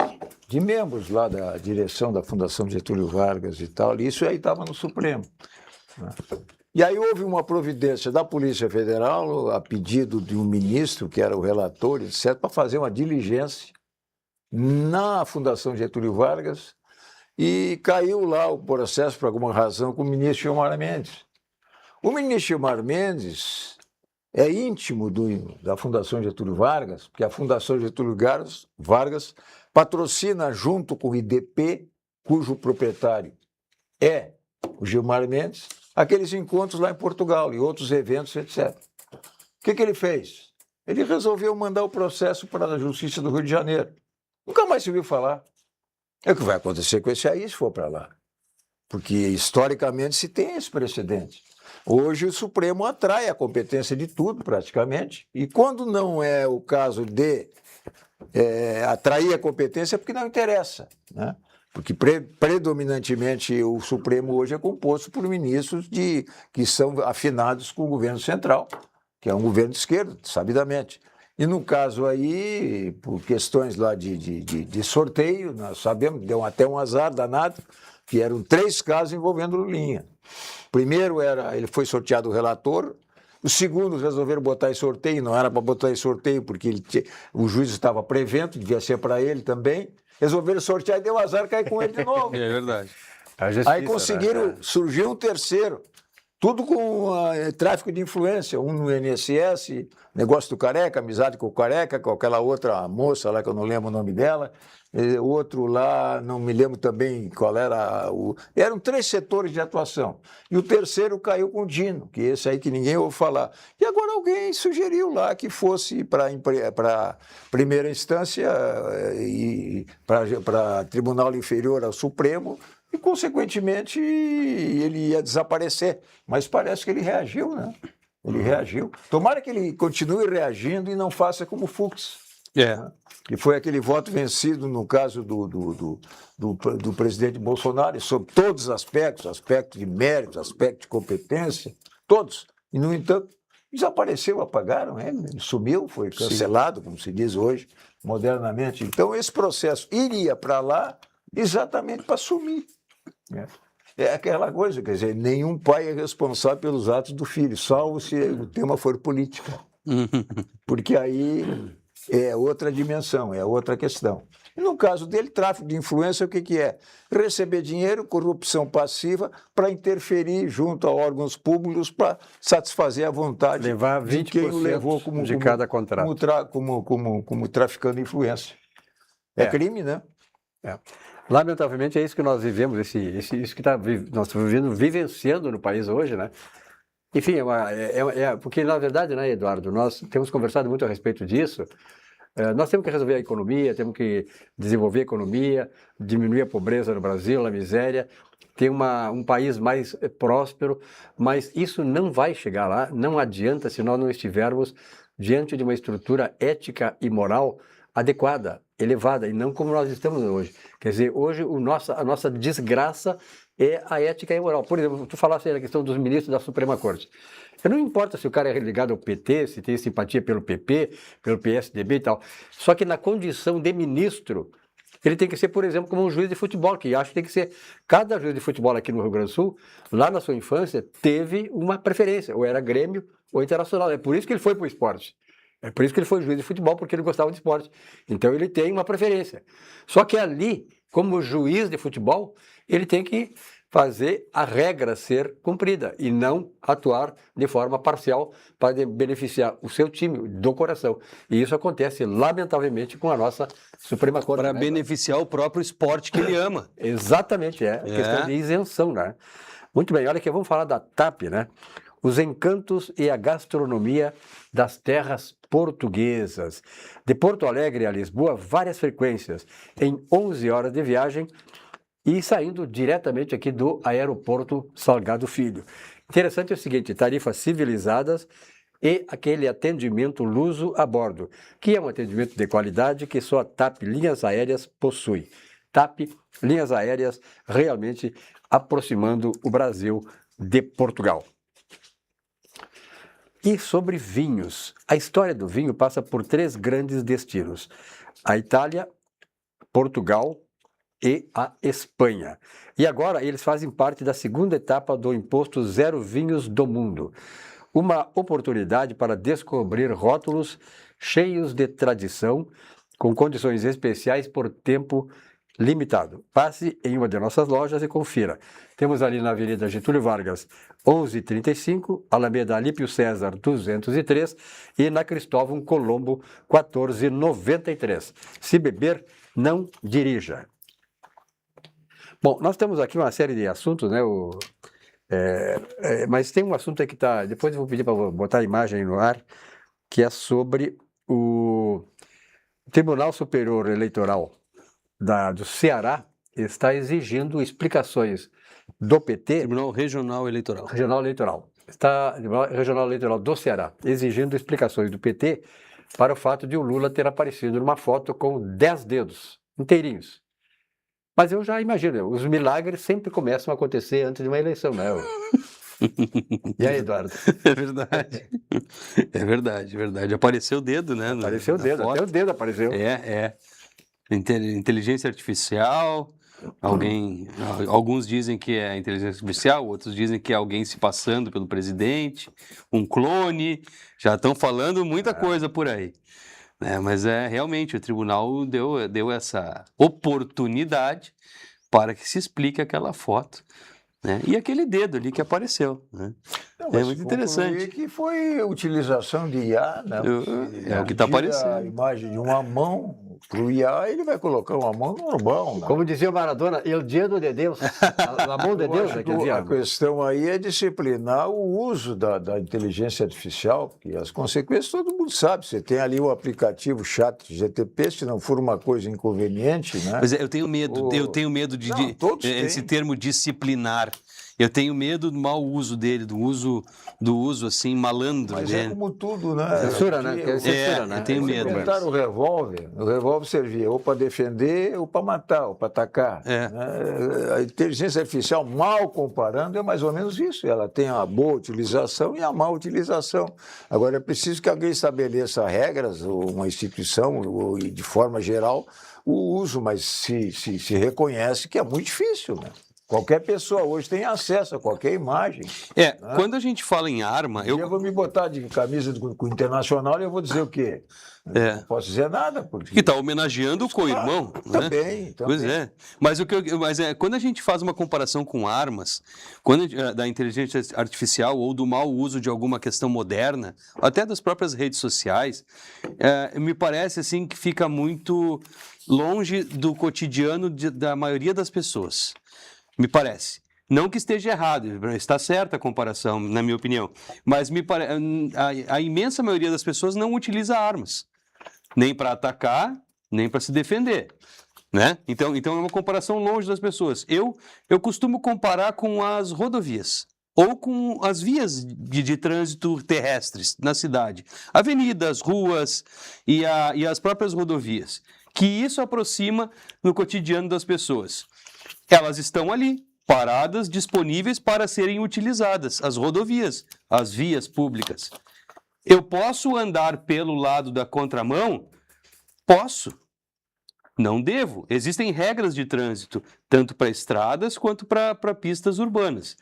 Speaker 3: de membros lá da direção da Fundação Getúlio Vargas e tal, e isso aí estava no Supremo, né? E aí houve uma providência da Polícia Federal, a pedido de um ministro, que era o relator, etc., para fazer uma diligência na Fundação Getúlio Vargas, e caiu lá o processo, por alguma razão, com o ministro Gilmar Mendes. O ministro Gilmar Mendes é íntimo da Fundação Getúlio Vargas, porque a Fundação Getúlio Vargas patrocina junto com o IDP, cujo proprietário é o Gilmar Mendes, aqueles encontros lá em Portugal e outros eventos, etc. O que ele fez? Ele resolveu mandar o processo para a Justiça do Rio de Janeiro. Nunca mais se ouviu falar. É o que vai acontecer com esse aí se for para lá. Porque, historicamente, se tem esse precedente. Hoje, o Supremo atrai a competência de tudo, praticamente. E quando não é o caso de atrair a competência, é porque não interessa, né? Porque, predominantemente, o Supremo hoje é composto por ministros que são afinados com o governo central, que é um governo de esquerda, sabidamente. E no caso aí, por questões lá de sorteio, nós sabemos, deu até um azar danado, que eram 3 casos envolvendo Lulinha. Primeiro ele foi sorteado o relator, o segundo resolveram botar em sorteio, não era para botar em sorteio porque o juiz estava prevento, devia ser para ele também, resolveram sortear e deu azar, cair com ele de novo.
Speaker 2: É verdade.
Speaker 3: Aí conseguiram, surgiu um terceiro, tudo com tráfico de influência, um no INSS, negócio do Careca, amizade com o Careca, com aquela outra moça lá que eu não lembro o nome dela, outro lá, não me lembro também qual era Eram 3 setores de atuação. E o terceiro caiu com o Dino, que é esse aí que ninguém ouve falar. E agora alguém sugeriu lá que fosse para primeira instância e para Tribunal Inferior ao Supremo, e, consequentemente, ele ia desaparecer. Mas parece que ele reagiu, né? Ele reagiu. Tomara que ele continue reagindo e não faça como o Fux. Que foi aquele voto vencido no caso do presidente Bolsonaro, sob todos os aspectos, aspecto de mérito, aspecto de competência, todos. E, no entanto, desapareceu, apagaram, ele sumiu, foi cancelado, como se diz hoje, modernamente. Então, esse processo iria para lá exatamente para sumir. É aquela coisa, quer dizer, nenhum pai é responsável pelos atos do filho, salvo se o tema for política. Porque aí é outra dimensão, é outra questão. E no caso dele, tráfico de influência, o que é? Receber dinheiro, corrupção passiva, para interferir junto a órgãos públicos para satisfazer a vontade
Speaker 1: levar 20%
Speaker 3: de quem o levou
Speaker 1: cada contrato.
Speaker 3: Como traficando influência. É crime, né?
Speaker 1: Lamentavelmente é isso que nós vivemos, isso que nós estamos vivenciando no país hoje, né? Enfim, porque na verdade, né, Eduardo, nós temos conversado muito a respeito disso. Nós temos que resolver a economia, temos que desenvolver a economia, diminuir a pobreza no Brasil, a miséria, ter um país mais próspero, mas isso não vai chegar lá, não adianta se nós não estivermos diante de uma estrutura ética e moral adequada, elevada, e não como nós estamos hoje. Quer dizer, hoje a nossa desgraça é a ética e a moral. Por exemplo, tu falaste aí da questão dos ministros da Suprema Corte. Não importa se o cara é ligado ao PT, se tem simpatia pelo PP, pelo PSDB e tal. Só que na condição de ministro, ele tem que ser, por exemplo, como um juiz de futebol, que acho que tem que ser. Cada juiz de futebol aqui no Rio Grande do Sul, lá na sua infância, teve uma preferência, ou era Grêmio ou Internacional. É por isso que ele foi para o esporte. É por isso que ele foi juiz de futebol, porque ele gostava de esporte. Então ele tem uma preferência. Só que ali, como juiz de futebol, ele tem que fazer a regra ser cumprida e não atuar de forma parcial para beneficiar o seu time do coração. E isso acontece, lamentavelmente, com a nossa Suprema Corte.
Speaker 2: Para beneficiar o próprio esporte que ele ama.
Speaker 1: Exatamente, a questão de isenção, né? Muito bem, olha aqui, vamos falar da TAP, né? Os encantos e a gastronomia das terras portuguesas. De Porto Alegre a Lisboa, várias frequências, em 11 horas de viagem e saindo diretamente aqui do aeroporto Salgado Filho. Interessante é o seguinte, tarifas civilizadas e aquele atendimento luso a bordo, que é um atendimento de qualidade que só a TAP Linhas Aéreas possui. TAP Linhas Aéreas realmente aproximando o Brasil de Portugal. E sobre vinhos. A história do vinho passa por 3 grandes destinos: a Itália, Portugal e a Espanha. E agora eles fazem parte da segunda etapa do Imposto Zero Vinhos do Mundo. Uma oportunidade para descobrir rótulos cheios de tradição, com condições especiais por tempo Limitado. Passe em uma de nossas lojas e confira. Temos ali na Avenida Getúlio Vargas, 1135, Alameda Alípio César, 203 e na Cristóvão Colombo, 1493. Se beber, não dirija. Bom, nós temos aqui uma série de assuntos, né? Mas tem um assunto aí que está... Depois eu vou pedir para botar a imagem no ar, que é sobre o Tribunal Superior Eleitoral do Ceará está exigindo explicações do PT...
Speaker 2: Tribunal Regional Eleitoral.
Speaker 1: Regional Eleitoral. Tribunal Regional Eleitoral do Ceará, exigindo explicações do PT para o fato de o Lula ter aparecido numa foto com 10 dedos inteirinhos. Mas eu já imagino, os milagres sempre começam a acontecer antes de uma eleição, né? E aí, Eduardo?
Speaker 2: É verdade. É verdade. Apareceu o dedo, né?
Speaker 1: Apareceu o dedo, até o dedo apareceu.
Speaker 2: Inteligência artificial, alguns dizem que é inteligência artificial, outros dizem que é alguém se passando pelo presidente, um clone, já estão falando muita coisa por aí. Mas realmente o tribunal deu essa oportunidade para que se explique aquela foto, né? E aquele dedo ali que apareceu, né?
Speaker 3: Não,
Speaker 2: é muito interessante.
Speaker 3: Que foi a utilização de IA, né?
Speaker 2: É o que está aparecendo.
Speaker 3: A imagem de uma mão para o IA, ele vai colocar uma mão normal, né?
Speaker 1: Como dizia o Maradona, el dedo de Deus, a mão de Deus, quer dizer.
Speaker 3: A questão aí é disciplinar o uso da inteligência artificial, porque as consequências todo mundo sabe. Você tem ali o aplicativo ChatGPT, se não for uma coisa inconveniente, né?
Speaker 2: Mas eu tenho medo de esse termo disciplinar. Eu tenho medo do mau uso dele, do uso assim, malandro.
Speaker 3: Mas é como tudo, né?
Speaker 1: Censura, né?
Speaker 2: Eu tenho medo.
Speaker 3: Inventaram o revólver servia ou para defender, ou para matar, ou para atacar. A inteligência artificial, mal comparando, é mais ou menos isso. Ela tem a boa utilização e a má utilização. Agora, é preciso que alguém estabeleça regras, ou uma instituição, ou de forma geral, o uso, mas se reconhece que é muito difícil, né? Qualquer pessoa hoje tem acesso a qualquer imagem.
Speaker 2: Né? Quando a gente fala em arma...
Speaker 3: Eu vou me botar de camisa com o Internacional e eu vou dizer o quê? Não posso dizer nada. Porque...
Speaker 2: Que está homenageando o co-irmão.
Speaker 3: Também.
Speaker 2: Pois é. Mas, quando a gente faz uma comparação com armas, da inteligência artificial ou do mau uso de alguma questão moderna, até das próprias redes sociais, me parece assim que fica muito longe do cotidiano da maioria das pessoas. Me parece. Não que esteja errado, está certa a comparação, na minha opinião, mas a imensa maioria das pessoas não utiliza armas, nem para atacar, nem para se defender, né? Então é uma comparação longe das pessoas. Eu costumo comparar com as rodovias ou com as vias de trânsito terrestres na cidade, avenidas, ruas e as próprias rodovias, que isso aproxima no cotidiano das pessoas. Elas estão ali, paradas, disponíveis para serem utilizadas, as rodovias, as vias públicas. Eu posso andar pelo lado da contramão? Posso. Não devo. Existem regras de trânsito, tanto para estradas quanto para pistas urbanas.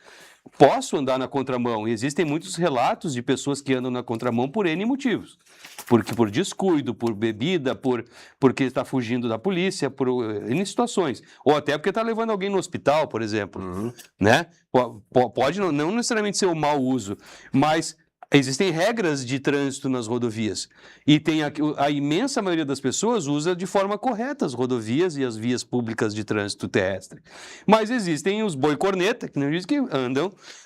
Speaker 2: Posso andar na contramão, e existem muitos relatos de pessoas que andam na contramão por N motivos. Porque por descuido, por bebida, porque está fugindo da polícia, por N situações. Ou até porque está levando alguém no hospital, por exemplo. Né? Pode não necessariamente ser um mau uso, mas existem regras de trânsito nas rodovias. E a imensa maioria das pessoas usa de forma correta as rodovias e as vias públicas de trânsito terrestre. Mas existem os boi-corneta, que não diz que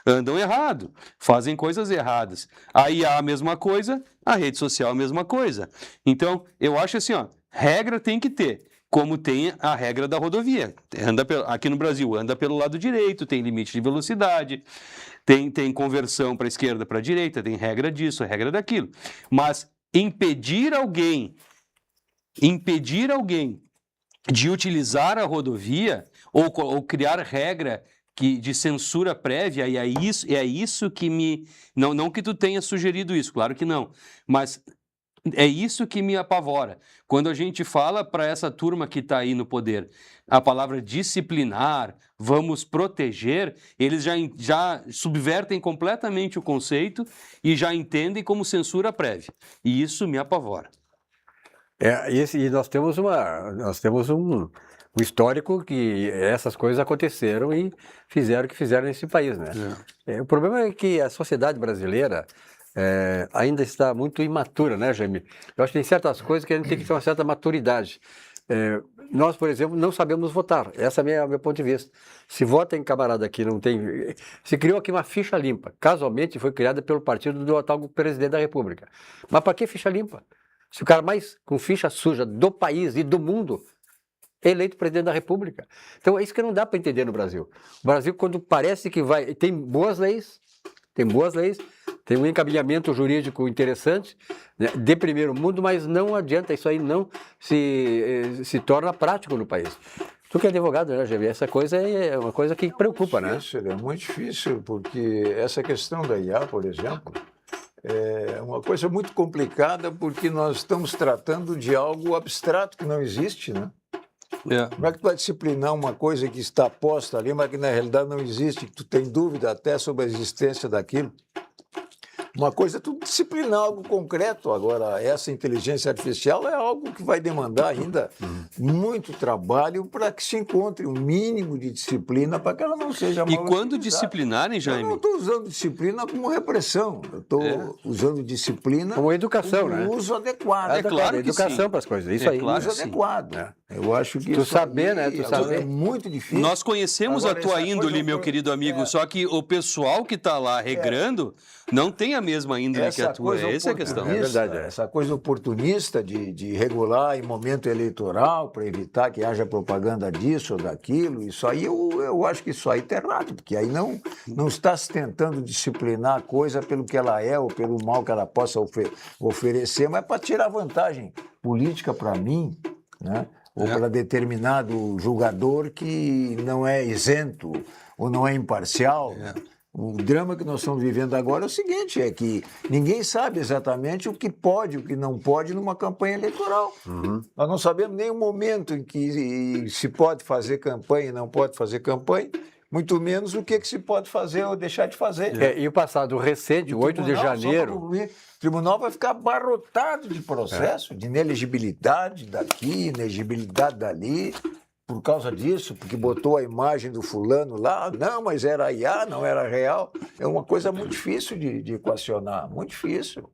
Speaker 2: andam errado, fazem coisas erradas. Aí há a mesma coisa, a rede social a mesma coisa. Então, eu acho assim, regra tem que ter. Como tem a regra da rodovia. Aqui no Brasil, anda pelo lado direito, tem limite de velocidade, tem conversão para a esquerda, para a direita, tem regra disso, regra daquilo. Mas impedir alguém de utilizar a rodovia ou criar regra de censura prévia, e é isso que me... Não que tu tenha sugerido isso, claro que não, mas... É isso que me apavora. Quando a gente fala para essa turma que está aí no poder, a palavra disciplinar, vamos proteger, eles já subvertem completamente o conceito e já entendem como censura prévia. E isso me apavora.
Speaker 1: E nós temos um o histórico que essas coisas aconteceram e fizeram o que fizeram nesse país, né? O problema é que a sociedade brasileira ainda está muito imatura, né, Jaime? Eu acho que tem certas coisas que a gente tem que ter uma certa maturidade. Nós, por exemplo, não sabemos votar. Esse é o meu ponto de vista. Se vota em camarada que não tem... Se criou aqui uma ficha limpa. Casualmente foi criada pelo partido do atual presidente da República. Mas para que ficha limpa? Se o cara mais com ficha suja do país e do mundo é eleito presidente da República. Então é isso que não dá para entender no Brasil. O Brasil, quando parece que vai... Tem boas leis, tem um encaminhamento jurídico interessante, né, de primeiro mundo, mas não adianta, isso aí não se torna prático no país. Tu que é advogado, né, Javier? Essa coisa é uma coisa que preocupa, né?
Speaker 3: É muito difícil, porque essa questão da IA, por exemplo, é uma coisa muito complicada, porque nós estamos tratando de algo abstrato que não existe, né? Como é que tu vai disciplinar uma coisa que está posta ali, mas que na realidade não existe, que tu tem dúvida até sobre a existência daquilo? Uma coisa é tu disciplinar algo concreto. Agora, essa inteligência artificial é algo que vai demandar ainda muito trabalho para que se encontre um mínimo de disciplina para que ela não seja mal
Speaker 2: E quando
Speaker 3: utilizada.
Speaker 2: disciplinarem, Jaime?
Speaker 3: Eu não estou usando disciplina como repressão. Eu estou usando disciplina
Speaker 1: como educação,
Speaker 3: como
Speaker 1: né?
Speaker 3: uso adequado.
Speaker 2: É claro que
Speaker 1: educação para as coisas. Isso aí.
Speaker 2: Claro
Speaker 3: uso
Speaker 2: que sim.
Speaker 3: adequado. Eu acho que
Speaker 1: Tu
Speaker 3: isso
Speaker 1: saber,
Speaker 3: aí,
Speaker 1: né? Tu
Speaker 3: agora,
Speaker 1: saber.
Speaker 3: é muito difícil.
Speaker 2: Nós conhecemos
Speaker 3: Agora,
Speaker 2: a tua
Speaker 3: essa
Speaker 2: índole,
Speaker 3: coisa-
Speaker 2: meu querido amigo, só que o pessoal que está lá regrando não tem a mesma índole que a tua. Essa é a questão.
Speaker 1: É verdade,
Speaker 3: Essa coisa oportunista de regular em momento eleitoral para evitar que haja propaganda disso ou daquilo, isso aí eu acho que isso aí está errado, porque aí não está se tentando disciplinar a coisa pelo que ela é ou pelo mal que ela possa oferecer, mas para tirar vantagem política para mim, né? Ou para determinado julgador que não é isento ou não é imparcial. O drama que nós estamos vivendo agora é o seguinte, é que ninguém sabe exatamente o que pode e o que não pode numa campanha eleitoral. Nós não sabemos nem o momento em que se pode fazer campanha e não pode fazer campanha, muito menos o que se pode fazer ou deixar de fazer.
Speaker 1: E o passado recente, o 8 de janeiro...
Speaker 3: O tribunal vai ficar abarrotado de processo, de inelegibilidade daqui, inelegibilidade dali, por causa disso, porque botou a imagem do fulano lá, não, mas era IA, não era real. É uma coisa muito difícil de equacionar, muito difícil.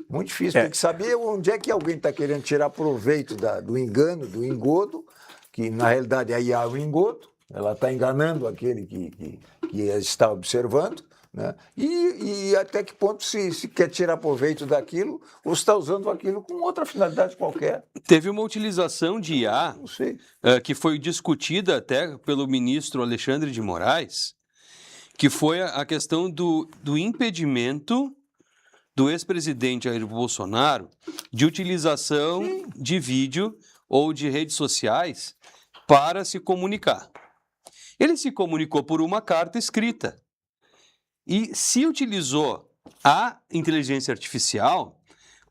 Speaker 3: Muito difícil, tem que saber onde é que alguém está querendo tirar proveito do engano, do engodo, que na realidade a IA é o engodo, ela está enganando aquele que está observando, né? E até que ponto se quer tirar proveito daquilo ou está usando aquilo com outra finalidade qualquer.
Speaker 2: Teve uma utilização de IA
Speaker 3: Não sei.
Speaker 2: que foi discutida até pelo ministro Alexandre de Moraes, que foi a questão do impedimento do ex-presidente Jair Bolsonaro de utilização de vídeo ou de redes sociais para se comunicar. Ele se comunicou por uma carta escrita e se utilizou a inteligência artificial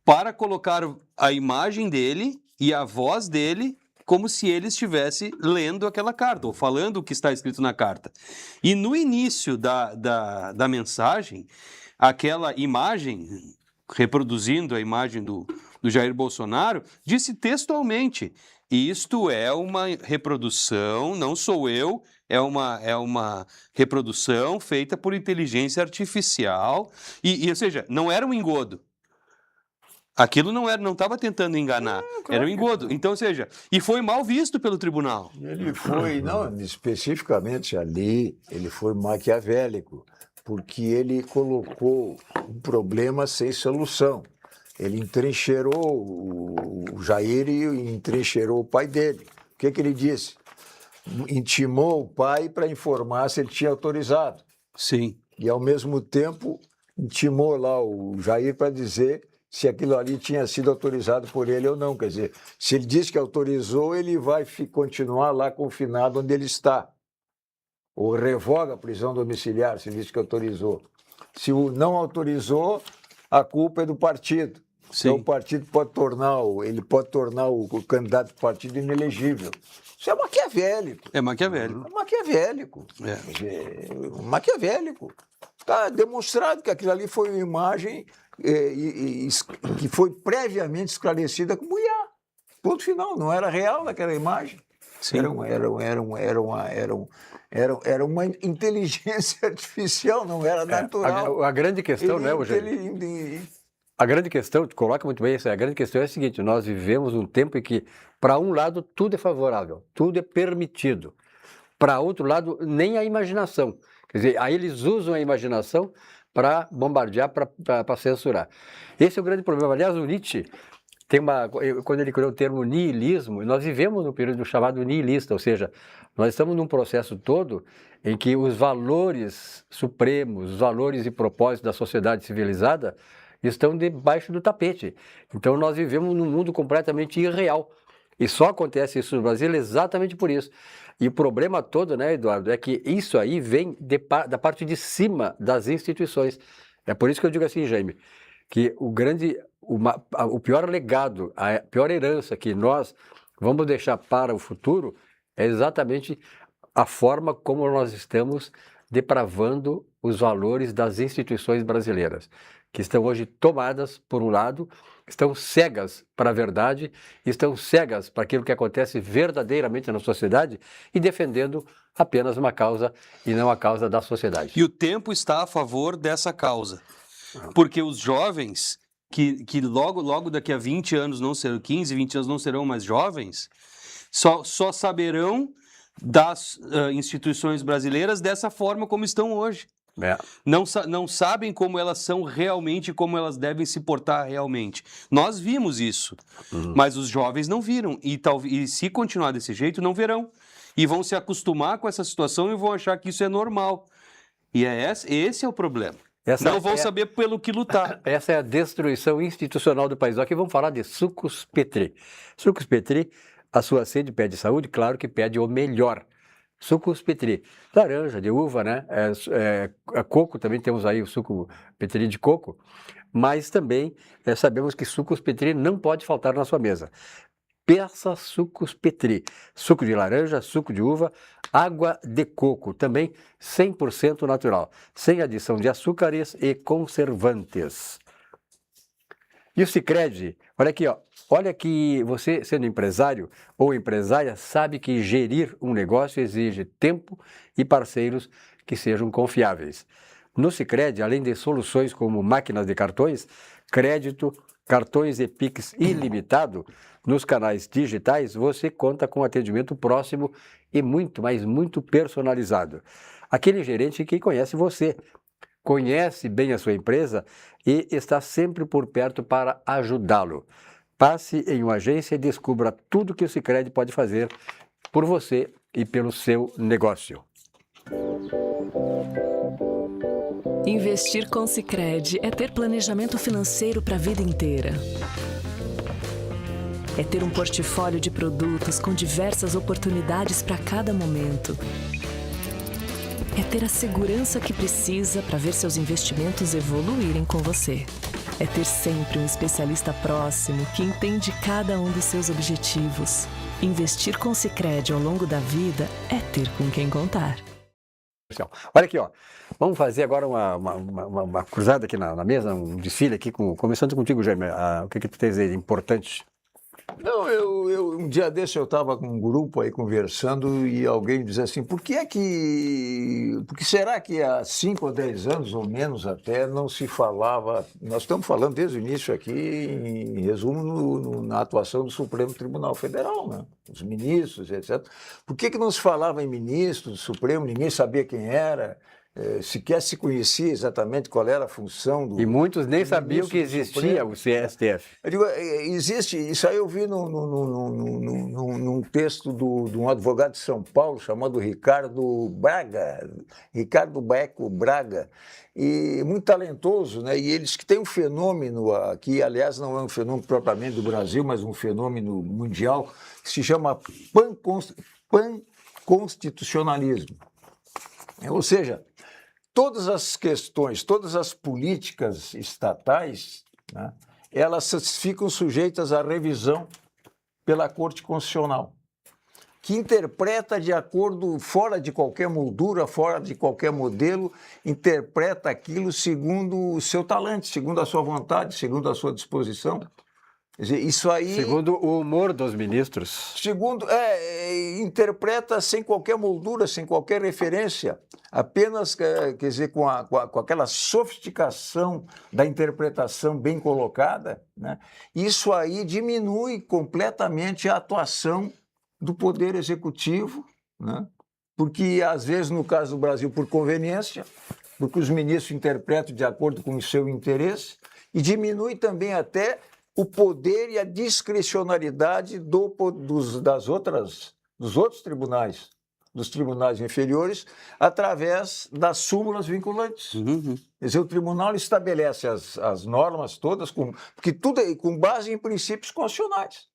Speaker 2: para colocar a imagem dele e a voz dele como se ele estivesse lendo aquela carta ou falando o que está escrito na carta. E no início da mensagem, aquela imagem, reproduzindo a imagem do Jair Bolsonaro, disse textualmente: isto é uma reprodução, não sou eu, é uma reprodução feita por inteligência artificial, ou seja, não era um engodo. Aquilo não estava tentando enganar, era um engodo. Então, ou seja, e foi mal visto pelo tribunal.
Speaker 3: Ele foi, não, especificamente ali, ele foi maquiavélico, porque ele colocou um problema sem solução. Ele entrincheirou o Jair e entrincheirou o pai dele. O que ele disse? Intimou o pai para informar se ele tinha autorizado.
Speaker 2: Sim.
Speaker 3: E, ao mesmo tempo, intimou lá o Jair para dizer se aquilo ali tinha sido autorizado por ele ou não. Quer dizer, se ele diz que autorizou, ele vai continuar lá confinado onde ele está. Ou revoga a prisão domiciliar, se diz que autorizou. Se o não autorizou, a culpa é do partido.
Speaker 2: Sim.
Speaker 3: Então o partido pode tornar, o candidato do partido inelegível. Isso é maquiavélico.
Speaker 2: É maquiavélico.
Speaker 3: É maquiavélico. Maquiavélico. Está demonstrado que aquilo ali foi uma imagem que foi previamente esclarecida como IA. Ponto final. Não era real aquela imagem.
Speaker 2: Sim.
Speaker 3: Era uma inteligência artificial, não era natural.
Speaker 1: A grande questão, né, Eugênio? A grande questão, tu coloca muito bem isso, a grande questão é a seguinte: nós vivemos um tempo em que, para um lado, tudo é favorável, tudo é permitido. Para outro lado, nem a imaginação. Quer dizer, aí eles usam a imaginação para bombardear, para censurar. Esse é o grande problema. Aliás, o Nietzsche quando ele criou o termo niilismo, nós vivemos no período chamado nihilista, ou seja, nós estamos num processo todo em que os valores supremos, os valores e propósitos da sociedade civilizada estão debaixo do tapete. Então nós vivemos num mundo completamente irreal. E só acontece isso no Brasil exatamente por isso. E o problema todo, né, Eduardo, é que isso aí vem da parte de cima das instituições. É por isso que eu digo assim, Jaime, que o pior legado, a pior herança que nós vamos deixar para o futuro é exatamente a forma como nós estamos depravando os valores das instituições brasileiras, que estão hoje tomadas, por um lado, estão cegas para a verdade, estão cegas para aquilo que acontece verdadeiramente na sociedade e defendendo apenas uma causa e não a causa da sociedade.
Speaker 2: E o tempo está a favor dessa causa, porque os jovens que logo daqui a 20 anos não serão, 15, 20 anos não serão mais jovens, só saberão das instituições brasileiras dessa forma como estão hoje. Não sabem como elas são realmente, como elas devem se portar realmente. Nós vimos isso, mas os jovens não viram. E se continuar desse jeito, não verão. E vão se acostumar com essa situação e vão achar que isso é normal. E esse é o problema. Não vão saber pelo que lutar.
Speaker 1: Essa é a destruição institucional do país. Aqui vamos falar de Sucos Petri. Sucos Petri, a sua sede pede saúde, claro que pede o melhor. Sucos Petri, laranja, de uva, né? Coco, também temos aí o suco Petri de coco, mas também sabemos que Sucos Petri não pode faltar na sua mesa. Peça Sucos Petri, suco de laranja, suco de uva, água de coco, também 100% natural, sem adição de açúcares e conservantes. E o Sicredi, olha aqui, ó. Olha que você, sendo empresário ou empresária, sabe que gerir um negócio exige tempo e parceiros que sejam confiáveis. No Sicredi, além de soluções como máquinas de cartões, crédito, cartões e Pix ilimitado, nos canais digitais, você conta com atendimento próximo e muito, mas muito personalizado. Aquele gerente que conhece você, conhece bem a sua empresa e está sempre por perto para ajudá-lo. Passe em uma agência e descubra tudo que o Sicredi pode fazer por você e pelo seu negócio.
Speaker 10: Investir com Sicredi é ter planejamento financeiro para a vida inteira. É ter um portfólio de produtos com diversas oportunidades para cada momento. É ter a segurança que precisa para ver seus investimentos evoluírem com você. É ter sempre um especialista próximo que entende cada um dos seus objetivos. Investir com Sicredi ao longo da vida é ter com quem contar.
Speaker 1: Olha aqui, ó. Vamos fazer agora uma cruzada aqui na mesa, um desfile aqui, começando contigo, Jaime. O que tu tens aí de importante?
Speaker 3: Não, um dia desse eu estava com um grupo aí conversando e alguém dizia assim, porque será que há 5 ou 10 anos, ou menos até, não se falava, nós estamos falando desde o início aqui, em resumo, na atuação do Supremo Tribunal Federal, né? Os ministros, etc. Por que não se falava em ministro do Supremo, ninguém sabia quem era, sequer se conhecia exatamente qual era a função do...
Speaker 1: E muitos nem sabiam que existia o STF.
Speaker 3: Eu digo, existe, isso aí eu vi num texto de um advogado de São Paulo chamado Ricardo Beco Braga, e muito talentoso, né? E eles que têm um fenômeno aqui, aliás, não é um fenômeno propriamente do Brasil, mas um fenômeno mundial, que se chama panconstitucionalismo. Ou seja, todas as questões, todas as políticas estatais, né, elas ficam sujeitas à revisão pela Corte Constitucional, que interpreta de acordo, fora de qualquer moldura, fora de qualquer modelo, interpreta aquilo segundo o seu talento, segundo a sua vontade, segundo a sua disposição. Quer dizer, isso aí...
Speaker 1: Segundo o humor dos ministros.
Speaker 3: Segundo, interpreta sem qualquer moldura, sem qualquer referência, apenas, quer dizer, com aquela sofisticação da interpretação bem colocada, né? Isso aí diminui completamente a atuação do Poder Executivo, né? Porque, às vezes, no caso do Brasil, por conveniência, porque os ministros interpretam de acordo com o seu interesse, e diminui também até o poder e a discricionariedade dos outros tribunais, dos tribunais inferiores, através das súmulas vinculantes. Quer dizer, o tribunal estabelece as normas todas, porque tudo é com base em princípios constitucionais.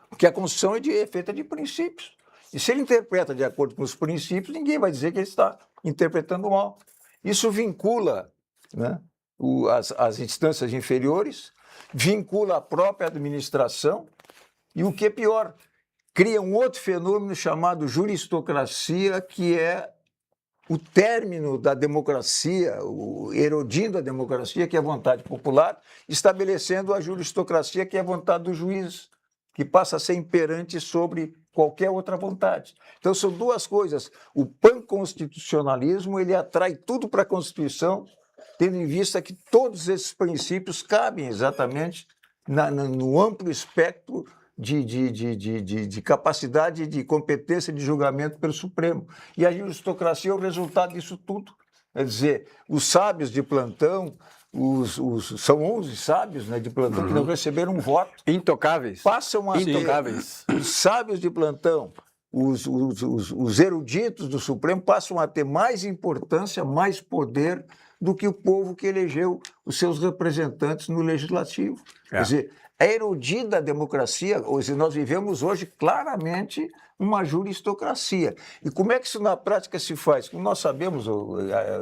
Speaker 3: Porque a Constituição é feita de princípios. E se ele interpreta de acordo com os princípios, ninguém vai dizer que ele está interpretando mal. Isso vincula, né, as instâncias inferiores, vincula a própria administração e, o que é pior, cria um outro fenômeno chamado juristocracia, que é o término da democracia, erodindo a democracia, que é a vontade popular, estabelecendo a juristocracia, que é a vontade do juiz, que passa a ser imperante sobre qualquer outra vontade. Então, são duas coisas. O panconstitucionalismo, ele atrai tudo para a Constituição, tendo em vista que todos esses princípios cabem exatamente no amplo espectro de capacidade de competência de julgamento pelo Supremo. E a juristocracia é o resultado disso tudo. Quer dizer, os sábios de plantão, são 11 sábios, né, de plantão que não receberam um voto.
Speaker 1: Intocáveis.
Speaker 3: Passam a
Speaker 1: Intocáveis.
Speaker 3: ter, os sábios de plantão, os eruditos do Supremo passam a ter mais importância, mais poder do que o povo que elegeu os seus representantes no Legislativo. Quer dizer, é erodida a democracia. Nós vivemos hoje claramente uma juristocracia. E como é que isso na prática se faz? Como nós sabemos,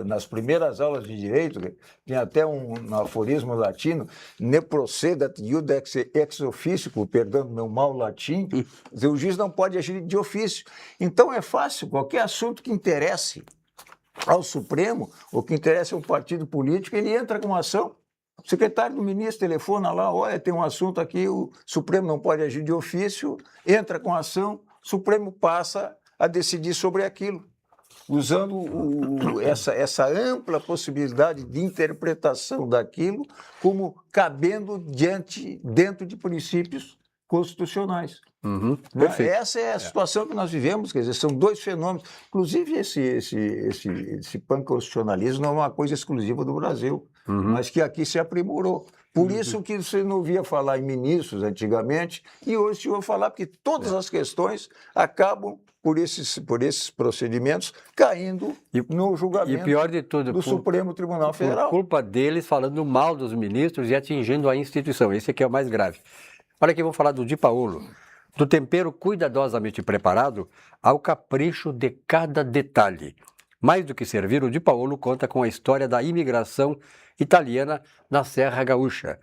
Speaker 3: nas primeiras aulas de direito, tem até um aforismo latino, ne procedat iudex ex officio, perdão do meu mau latim, o juiz não pode agir de ofício. Então é fácil, qualquer assunto que interesse ao Supremo, ou que interessa a um partido político, ele entra com uma ação. O secretário do ministro telefona lá, olha, tem um assunto aqui, o Supremo não pode agir de ofício, entra com a ação, o Supremo passa a decidir sobre aquilo, usando essa ampla possibilidade de interpretação daquilo como cabendo dentro de princípios constitucionais. Essa é a situação que nós vivemos, quer dizer, são dois fenômenos. Inclusive, esse panconstitucionalismo não é uma coisa exclusiva do Brasil, mas que aqui se aprimorou. Por isso que você não ouvia falar em ministros antigamente, e hoje se ouve falar, porque todas as questões acabam, por esses procedimentos, caindo no julgamento
Speaker 1: pior de tudo,
Speaker 3: do Supremo Tribunal Federal.
Speaker 1: Por culpa deles falando mal dos ministros e atingindo a instituição. Esse aqui é o mais grave. Olha aqui, vou falar do Di Paolo. Do tempero cuidadosamente preparado ao capricho de cada detalhe. Mais do que servir, o Di Paolo conta com a história da imigração italiana na Serra Gaúcha.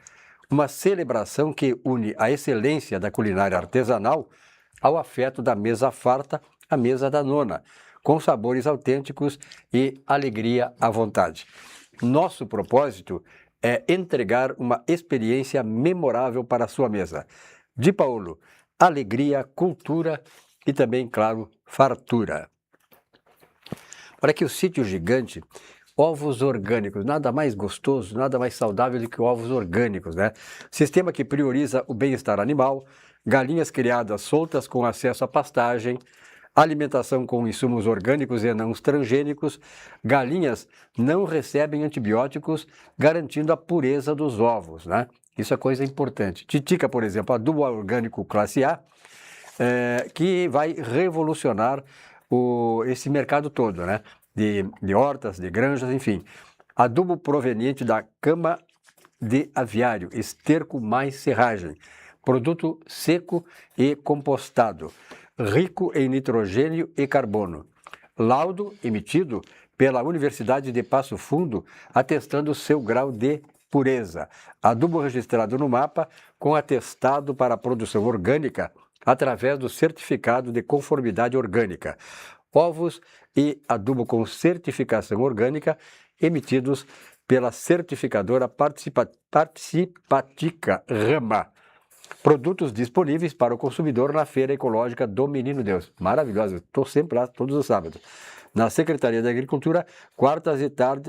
Speaker 1: Uma celebração que une a excelência da culinária artesanal ao afeto da mesa farta, a mesa da nona, com sabores autênticos e alegria à vontade. Nosso propósito é entregar uma experiência memorável para a sua mesa. Di Paolo, alegria, cultura e também, claro, fartura. Olha aqui o Sítio Gigante, ovos orgânicos, nada mais gostoso, nada mais saudável do que ovos orgânicos, né? Sistema que prioriza o bem-estar animal, galinhas criadas soltas com acesso à pastagem, alimentação com insumos orgânicos e não transgênicos, galinhas não recebem antibióticos, garantindo a pureza dos ovos, né? Isso é coisa importante. Titica, por exemplo, adubo orgânico classe A, que vai revolucionar esse mercado todo, né? De hortas, de granjas, enfim. Adubo proveniente da cama de aviário, esterco mais serragem. Produto seco e compostado, rico em nitrogênio e carbono. Laudo emitido pela Universidade de Passo Fundo, atestando seu grau de pureza. Adubo registrado no mapa com atestado para a produção orgânica através do certificado de conformidade orgânica. Ovos e adubo com certificação orgânica emitidos pela certificadora Participatica Rama. Produtos disponíveis para o consumidor na Feira Ecológica do Menino Deus. Maravilhoso, estou sempre lá todos os sábados. Na Secretaria da Agricultura, quartas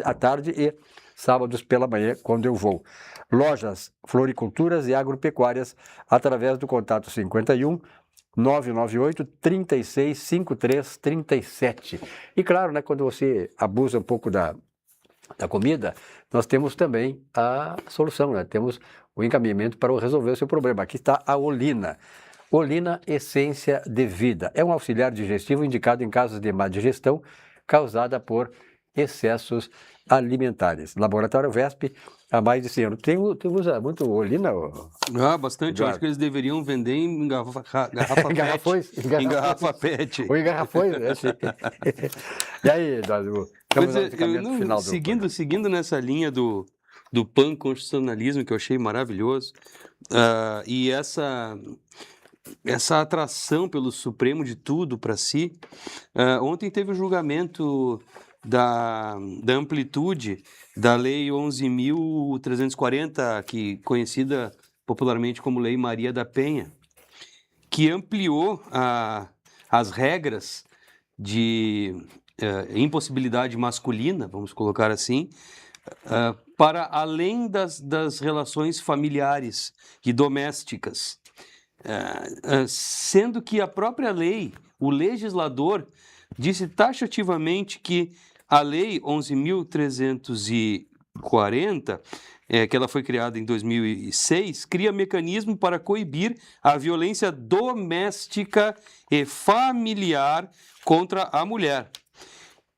Speaker 1: à tarde e sábados pela manhã, quando eu vou. Lojas, floriculturas e agropecuárias, através do contato 51 998 36 53 37. E claro, né, quando você abusa um pouco da comida, nós temos também a solução, né? Temos o encaminhamento para resolver o seu problema. Aqui está a Olina. Olina Essência de Vida. É um auxiliar digestivo indicado em casos de má digestão causada por excessos alimentares. Laboratório VESP há mais de 100 anos. Tem usa muito Olina?
Speaker 2: Bastante. Eu acho que eles deveriam vender em garrafa PET. Em garrafa PET.
Speaker 1: Ou em garrafões. E aí, Eduardo?
Speaker 2: Seguindo nessa linha do panconstitucionalismo, que eu achei maravilhoso, e essa atração pelo Supremo de tudo para si, ontem teve o julgamento da amplitude da Lei 11.340, que conhecida popularmente como Lei Maria da Penha, que ampliou as regras de impossibilidade masculina, vamos colocar assim, para além das relações familiares e domésticas. Sendo que a própria lei, o legislador, disse taxativamente que a Lei 11.340, que ela foi criada em 2006, cria mecanismo para coibir a violência doméstica e familiar contra a mulher.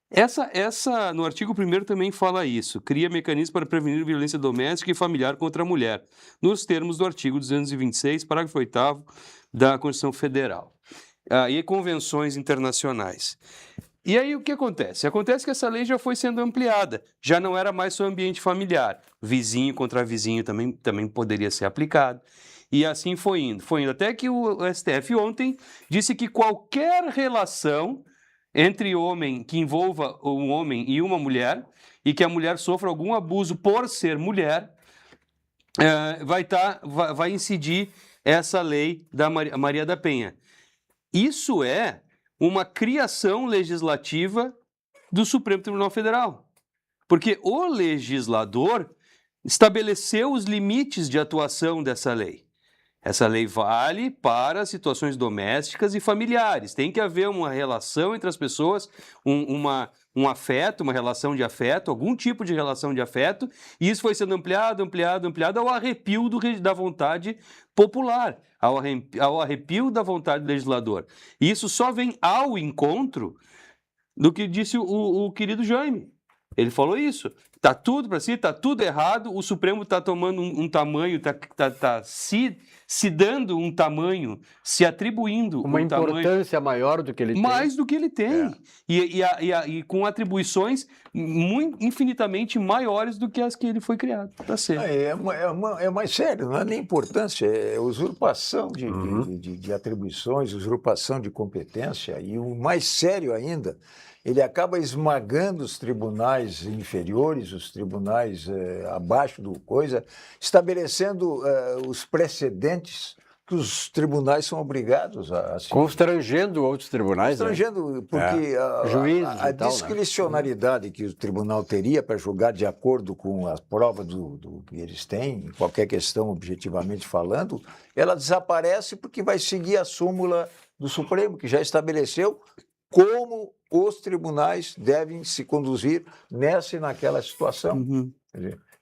Speaker 2: Essa no artigo 1º também fala isso, cria mecanismo para prevenir violência doméstica e familiar contra a mulher, nos termos do artigo 226, parágrafo 8º da Constituição Federal, e convenções internacionais. E aí o que acontece? Acontece que essa lei já foi sendo ampliada, já não era mais só ambiente familiar, vizinho contra vizinho também poderia ser aplicado, e assim foi indo, até que o STF ontem disse que qualquer relação entre homem que envolva um homem e uma mulher, e que a mulher sofra algum abuso por ser mulher, vai incidir essa lei da Maria da Penha. Isso é uma criação legislativa do Supremo Tribunal Federal, porque o legislador estabeleceu os limites de atuação dessa lei. Essa lei vale para situações domésticas e familiares. Tem que haver uma relação entre as pessoas, um afeto, uma relação de afeto, algum tipo de relação de afeto, e isso foi sendo ampliado ao arrepio da vontade popular, ao arrepio da vontade do legislador. E isso só vem ao encontro do que disse o querido Jaime. Ele falou isso. Está tudo para si, está tudo errado, o Supremo está tomando um tamanho, está se dando um tamanho, se atribuindo
Speaker 1: uma importância maior do que ele tem.
Speaker 2: Mais do que ele tem. E com atribuições infinitamente maiores do que as que ele foi criado para ser.
Speaker 3: É mais sério, não é nem importância, é usurpação de atribuições, usurpação de competência, e o mais sério ainda, ele acaba esmagando os tribunais inferiores, os tribunais abaixo do coisa, estabelecendo os precedentes que os tribunais são obrigados a seguir.
Speaker 1: Constrangendo outros tribunais.
Speaker 3: Constrangendo, porque a discricionariedade que o tribunal teria para julgar de acordo com as provas do que eles têm, em qualquer questão objetivamente falando, ela desaparece porque vai seguir a súmula do Supremo, que já estabeleceu como os tribunais devem se conduzir nessa e naquela situação.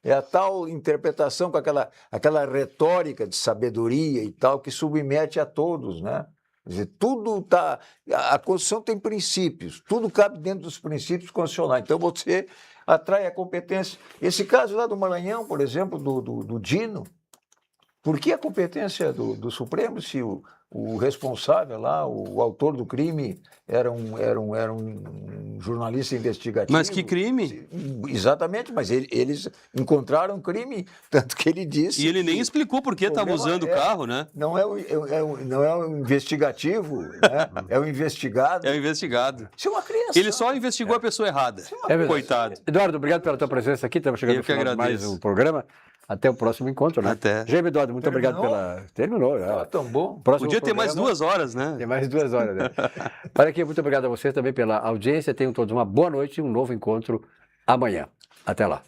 Speaker 3: É a tal interpretação com aquela retórica de sabedoria e tal que submete a todos, né? Quer dizer, tudo está... A Constituição tem princípios, tudo cabe dentro dos princípios constitucionais. Então você atrai a competência. Esse caso lá do Maranhão, por exemplo, do Dino, por que a competência do Supremo se o responsável lá, o autor do crime, era um jornalista investigativo?
Speaker 2: Mas que crime?
Speaker 3: Exatamente, mas eles encontraram crime, tanto que ele disse...
Speaker 2: E ele nem explicou por que estava usando o carro, né?
Speaker 3: Não é um investigativo, né? É um investigado.
Speaker 2: É um investigado.
Speaker 3: Isso é uma criação.
Speaker 2: Ele só investigou a pessoa errada. Coitado.
Speaker 1: Eduardo, obrigado pela tua presença aqui, estamos chegando no final de mais um programa. Até o próximo encontro, né?
Speaker 2: Até.
Speaker 1: Jaime Doddo, muito obrigado pela... Terminou, já.
Speaker 3: Tá tão bom.
Speaker 1: Próximo
Speaker 2: Podia ter mais
Speaker 1: programa-
Speaker 2: 2 horas, né?
Speaker 1: Tem mais 2 horas, né? Para aqui, muito obrigado a vocês também pela audiência. Tenham todos uma boa noite e um novo encontro amanhã. Até lá.